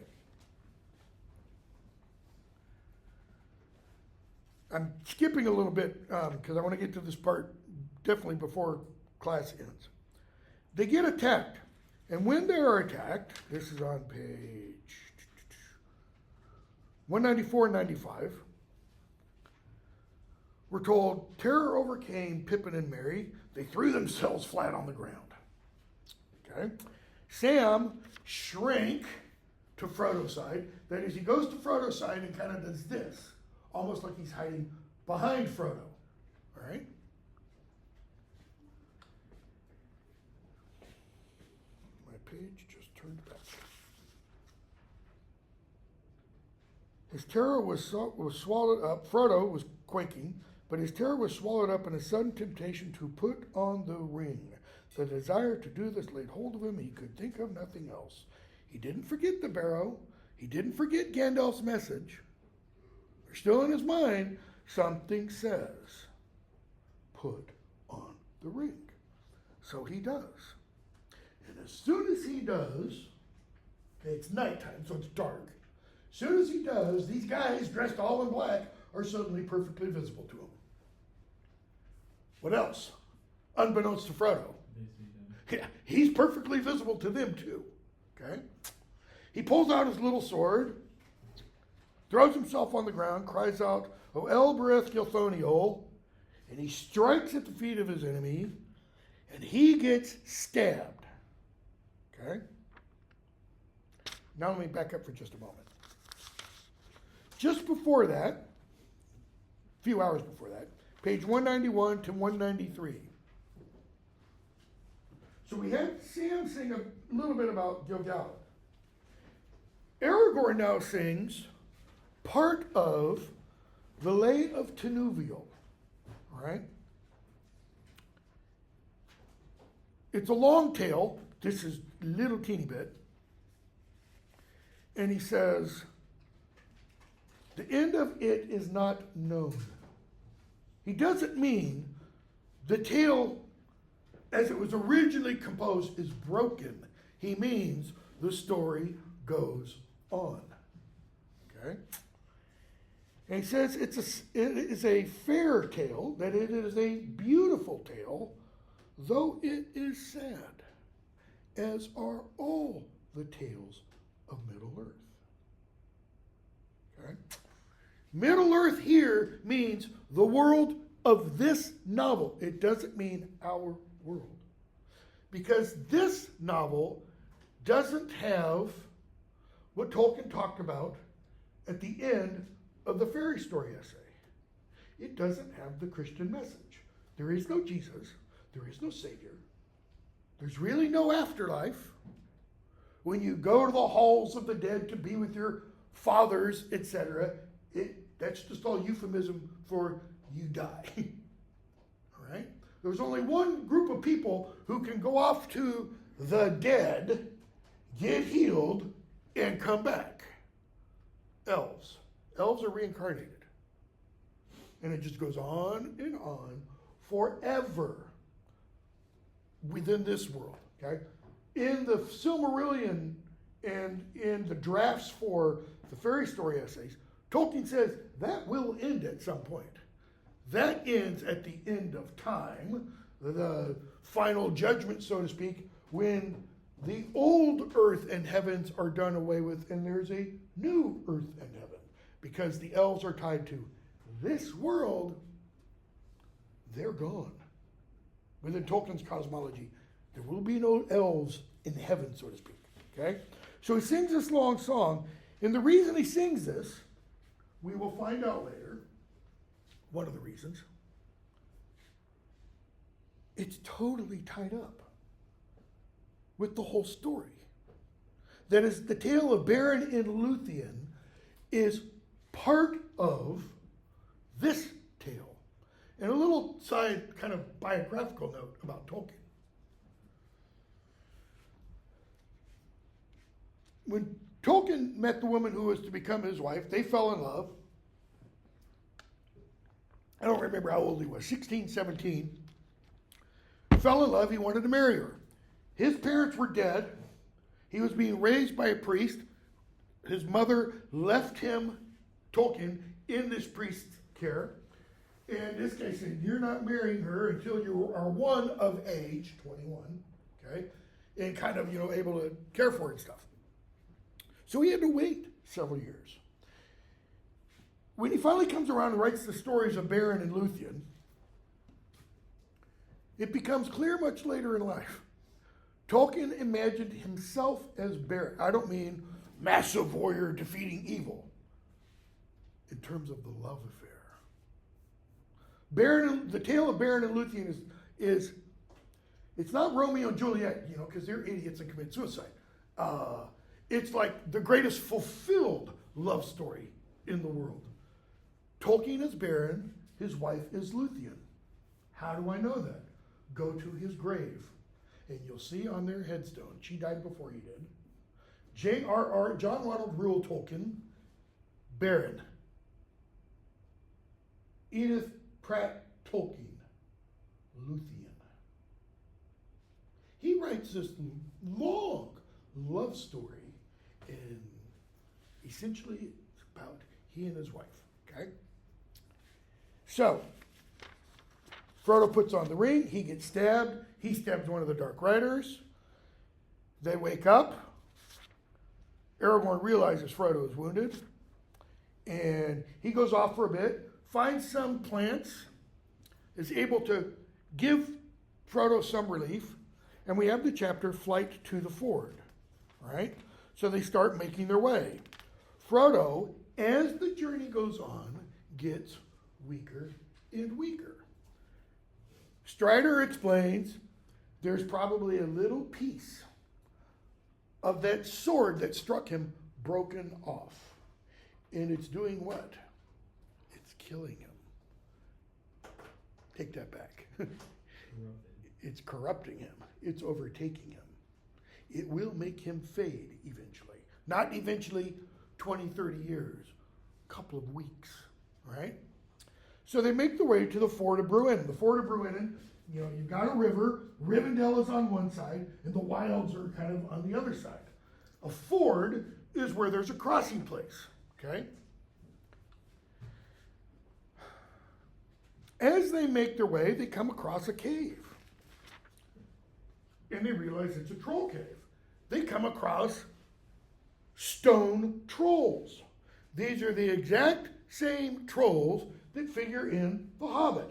I'm skipping a little bit because I want to get to this part definitely before class ends. They get attacked, and when they are attacked, this is on page 194 and 95, we're told, terror overcame Pippin and Merry. They threw themselves flat on the ground. Okay? Sam shrank to Frodo's side. That is, he goes to Frodo's side and kind of does this, almost like he's hiding behind Frodo. All right? My page just turned back. His terror was swallowed up. Frodo was quaking, but his terror was swallowed up in a sudden temptation to put on the ring. The desire to do this laid hold of him. He could think of nothing else. He didn't forget the barrow. He didn't forget Gandalf's message. They're still in his mind. Something says, put on the ring. So he does. And as soon as he does, okay, it's nighttime, so it's dark. As soon as he does, these guys dressed all in black are suddenly perfectly visible to him. What else? Unbeknownst to Frodo. Yeah, he's perfectly visible to them too. Okay? He pulls out his little sword, throws himself on the ground, cries out, O Elbereth Gilthoniol, and he strikes at the feet of his enemy, and he gets stabbed. Okay? Now let me back up for just a moment. Just before that, a few hours before that, page 191 to 193. So we had Sam sing a little bit about Gil-galad. Aragorn now sings part of the Lay of Tinuviel. All right? It's a long tale. This is a little teeny bit. And he says, The end of it is not known. He doesn't mean the tale as it was originally composed is broken. He means the story goes on. Okay? And he says it is a fair tale, that it is a beautiful tale, though it is sad, as are all the tales of Middle Earth. Okay? Middle Earth here means the world of this novel. It doesn't mean our world. Because this novel doesn't have what Tolkien talked about at the end of the fairy story essay. It doesn't have the Christian message. There is no Jesus. There is no Savior. There's really no afterlife. When you go to the halls of the dead to be with your fathers, etc., that's just all euphemism for you die. All right? There's only one group of people who can go off to the dead, get healed, and come back. Elves. Elves are reincarnated. And it just goes on and on forever within this world. Okay? In the Silmarillion and in the drafts for the fairy story essays, Tolkien says that will end at some point. That ends at the end of time, the final judgment, so to speak, when the old earth and heavens are done away with and there's a new earth and heaven. Because the elves are tied to this world, they're gone. Within Tolkien's cosmology, there will be no elves in heaven, so to speak. Okay? So he sings this long song, and the reason he sings this, we will find out later, one of the reasons, it's totally tied up with the whole story. That is, the tale of Beren and Luthien is part of this tale. And a little side kind of biographical note about Tolkien. When Tolkien met the woman who was to become his wife, they fell in love. I don't remember how old he was, 16, 17. Fell in love, he wanted to marry her. His parents were dead. He was being raised by a priest. His mother left him, Tolkien, in this priest's care. And this guy said, you're not marrying her until you are one of age, 21, okay? And kind of, able to care for her and stuff. So he had to wait several years. When he finally comes around and writes the stories of Beren and Luthien, it becomes clear much later in life. Tolkien imagined himself as Beren. I don't mean massive warrior defeating evil. In terms of the love affair. The tale of Beren and Luthien is it's not Romeo and Juliet, because they're idiots and commit suicide. It's like the greatest fulfilled love story in the world. Tolkien is Beren, his wife is Luthien. How do I know that? Go to his grave, and you'll see on their headstone, she died before he did, J.R.R. John Ronald Reuel Tolkien, Beren. Edith Pratt Tolkien, Luthien. He writes this long love story, and essentially it's about he and his wife, okay? So, Frodo puts on the ring, he gets stabbed, he stabs one of the Dark Riders, they wake up, Aragorn realizes Frodo is wounded, and he goes off for a bit, finds some plants, is able to give Frodo some relief, and we have the chapter Flight to the Ford, right? So they start making their way. Frodo, as the journey goes on, gets weaker and weaker. Strider explains there's probably a little piece of that sword that struck him broken off. And it's doing what? It's killing him. Take that back. It's corrupting him. It's overtaking him. It will make him fade eventually. Not eventually 20, 30 years. couple of weeks, right? So they make their way to the Ford of Bruin. The Ford of Bruin, you've got a river. Rivendell is on one side, and the wilds are kind of on the other side. A ford is where there's a crossing place, okay? As they make their way, they come across a cave. And they realize it's a troll cave. They come across stone trolls. These are the exact same trolls that figure in The Hobbit.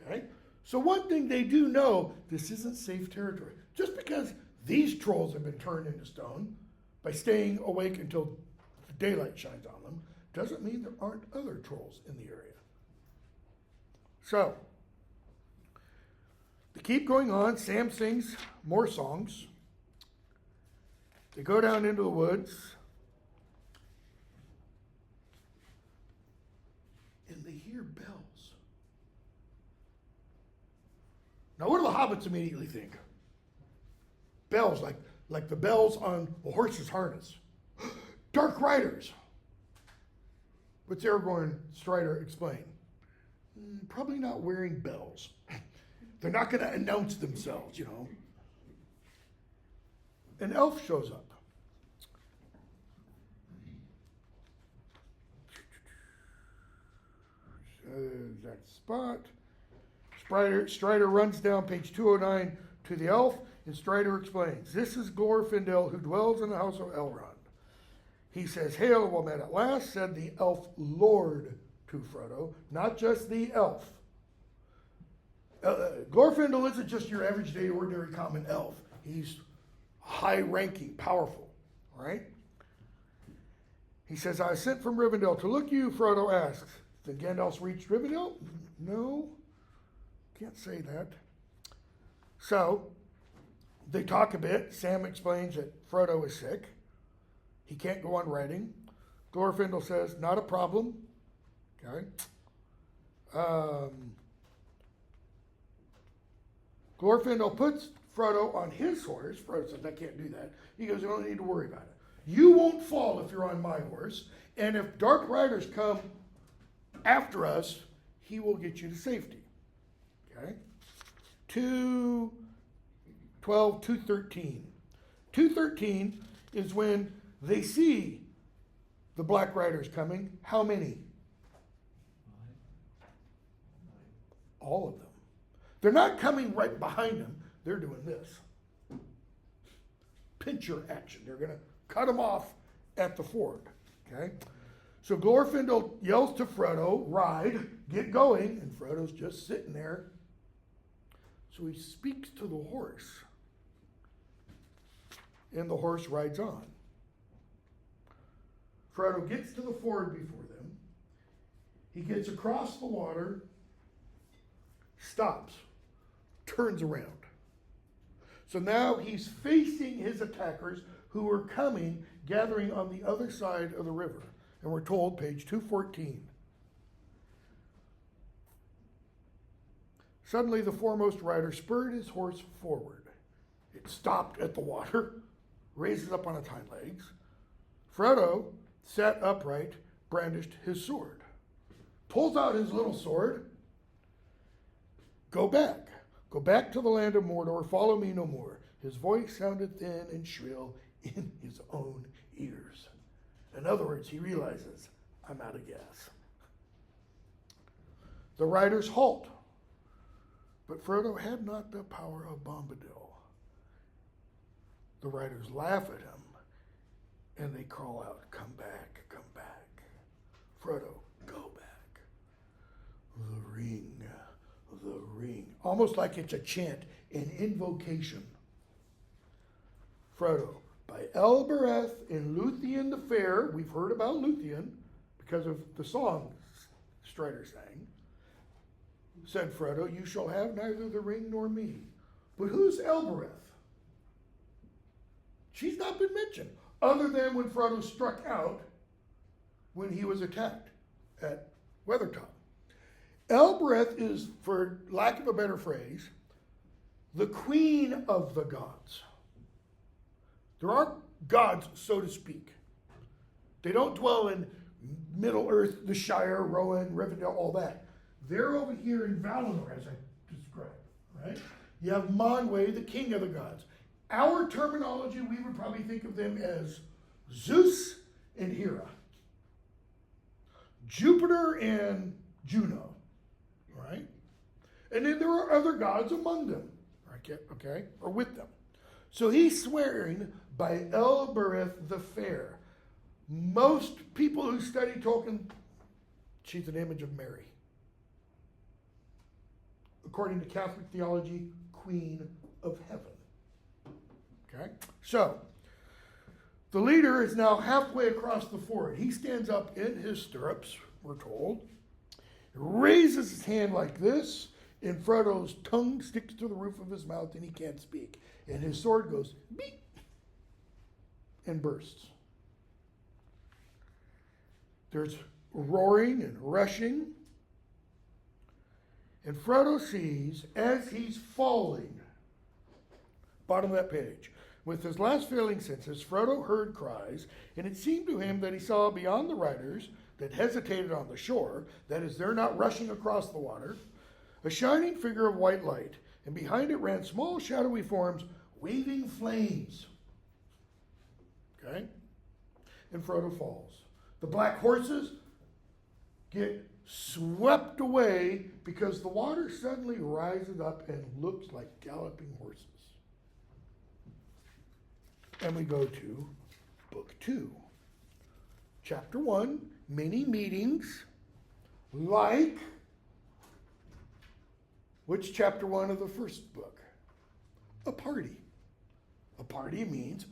Okay? So one thing they do know, this isn't safe territory. Just because these trolls have been turned into stone by staying awake until the daylight shines on them, doesn't mean there aren't other trolls in the area. So, they keep going on. Sam sings more songs. They go down into the woods. And they hear bells. Now, what do the hobbits immediately think? Bells, like the bells on a horse's harness. Dark riders. What's Aragorn Strider explain? Probably not wearing bells. They're not going to announce themselves, An elf shows up. That spot. Strider runs down page 209 to the elf, and Strider explains, "This is Glorfindel, who dwells in the house of Elrond." He says, "Hail, well met at last," said the elf lord to Frodo, not just the elf. Glorfindel isn't just your average day, ordinary, common elf. He's high-ranking, powerful, right? He says, "I sent from Rivendell to look you," Frodo asks. "Did Gandalf reach Rivendell?" "No, can't say that." So, they talk a bit. Sam explains that Frodo is sick. He can't go on riding. Glorfindel says, "Not a problem." Okay. Glorfindel puts Frodo on his horse. Frodo says, "I can't do that." He goes, "You don't need to worry about it. You won't fall if you're on my horse. And if dark riders come after us, he will get you to safety." Okay. 2:12, 2:13. 2:13 is when they see the Black Riders coming. How many? All of them. They're not coming right behind them. They're doing this. Pincher action. They're going to cut them off at the ford. Okay? So Glorfindel yells to Frodo, "Ride, get going." And Frodo's just sitting there. So he speaks to the horse. And the horse rides on. Frodo gets to the ford before them. He gets across the water, stops, turns around. So now he's facing his attackers who are coming, gathering on the other side of the river. And we're told, page 214. Suddenly the foremost rider spurred his horse forward. It stopped at the water, raises up on its hind legs. Frodo sat upright, brandished his sword. Pulls out his little sword. Go back to the land of Mordor, follow me no more." His voice sounded thin and shrill in his own ears. In other words, he realizes, I'm out of gas. The riders halt, but Frodo had not the power of Bombadil. The riders laugh at him, and they call out, "Come back, come back." Frodo, "Go back." The ring. Almost like it's a chant, an invocation. Frodo, "By Elbereth and Luthien the Fair," we've heard about Luthien because of the song Strider sang, said Frodo, "You shall have neither the ring nor me." But who's Elbereth? She's not been mentioned, other than when Frodo struck out when he was attacked at Weathertop. Elbereth is, for lack of a better phrase, the queen of the gods. There are gods, so to speak. They don't dwell in Middle Earth, the Shire, Rowan, Rivendell, all that. They're over here in Valinor, as I described, right? You have Manwë, the king of the gods. Our terminology, we would probably think of them as Zeus and Hera. Jupiter and Juno, right? And then there are other gods among them, okay, or with them. So he's swearing by Elbereth the Fair. Most people who study Tolkien, she's an image of Mary. According to Catholic theology, Queen of Heaven. Okay? So, the leader is now halfway across the ford. He stands up in his stirrups, we're told, raises his hand like this, and Frodo's tongue sticks to the roof of his mouth and he can't speak. And his sword goes beep and bursts. There's roaring and rushing. And Frodo sees, as he's falling, bottom of that page, with his last failing senses, Frodo heard cries, and it seemed to him that he saw beyond the riders that hesitated on the shore, that is, they're not rushing across the water, a shining figure of white light, and behind it ran small shadowy forms, waving flames. Okay? And Frodo falls. The black horses get swept away because the water suddenly rises up and looks like galloping horses. And we go to book 2. Chapter 1, many meetings, like, which chapter 1 of the first book? A party. A party means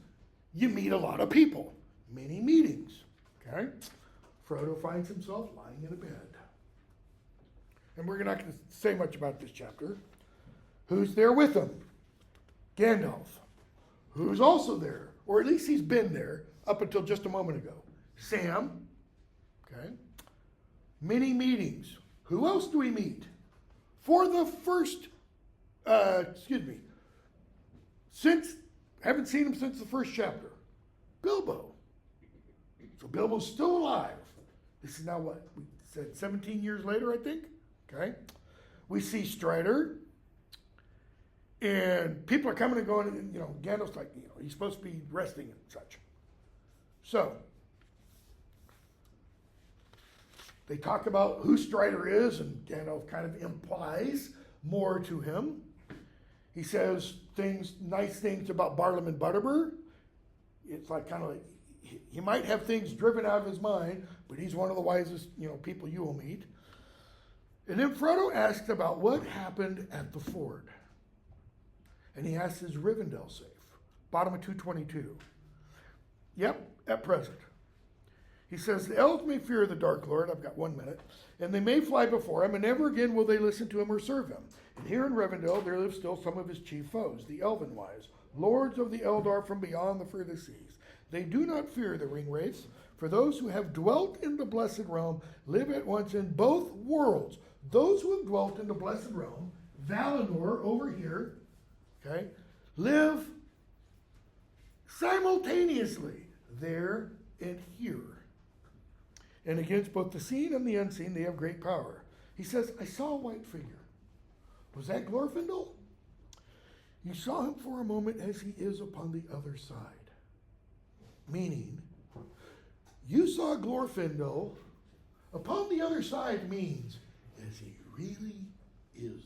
you meet a lot of people. Many meetings. Okay? Frodo finds himself lying in a bed. And we're not going to say much about this chapter. Who's there with him? Gandalf. Who's also there, or at least he's been there up until just a moment ago. Sam. Okay. Many meetings. Who else do we meet? For the first, haven't seen him since the first chapter. Bilbo. So Bilbo's still alive. This is now what? We said 17 years later, I think. Okay. We see Strider. And people are coming and going, and, Gandalf's like, he's supposed to be resting and such. So, they talk about who Strider is, and Gandalf kind of implies more to him. He says nice things about Barlam and Butterbur. It's like kind of like, he might have things driven out of his mind, but he's one of the wisest, people you will meet. And then Frodo asks about what happened at the ford. And he asks, is Rivendell safe? Bottom of 222. Yep, at present. He says, the elves may fear the Dark Lord, I've got 1 minute, and they may fly before him, and never again will they listen to him or serve him. And here in Rivendell there live still some of his chief foes, the Elven-wise, lords of the Eldar from beyond the furthest seas. They do not fear the ring-wraiths, for those who have dwelt in the blessed realm live at once in both worlds. Those who have dwelt in the blessed realm, Valinor over here, okay, live simultaneously there and here. And against both the seen and the unseen, they have great power. He says, I saw a white figure. Was that Glorfindel? You saw him for a moment as he is upon the other side. Meaning, you saw Glorfindel upon the other side means as he really is.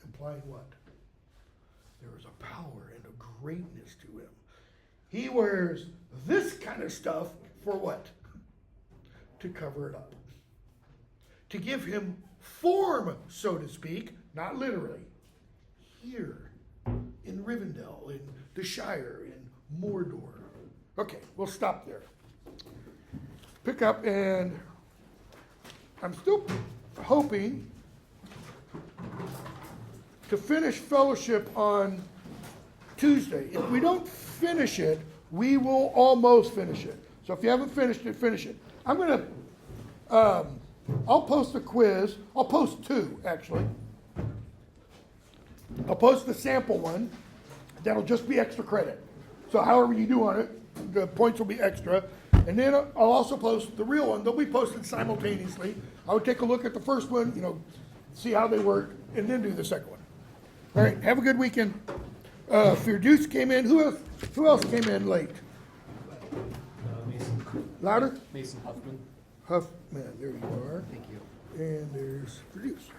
Implying what? There is a power and a greatness to him. He wears this kind of stuff for what? To cover it up. To give him form, so to speak, not literally. Here, in Rivendell, in the Shire, in Mordor. Okay, we'll stop there. Pick up, and I'm still hoping to finish fellowship on Tuesday. If we don't finish it, we will almost finish it. So if you haven't finished it, finish it. I'm going to, I'll post a quiz. I'll post 2, actually. I'll post the sample one. That'll just be extra credit. So however you do on it, the points will be extra. And then I'll also post the real one. They'll be posted simultaneously. I would take a look at the first one, see how they work, and then do the second one. All right, have a good weekend. Firdaus came in. Who else came in late? Mason. Louder? Mason Huffman. Huffman, there you are. Thank you. And there's Firdaus.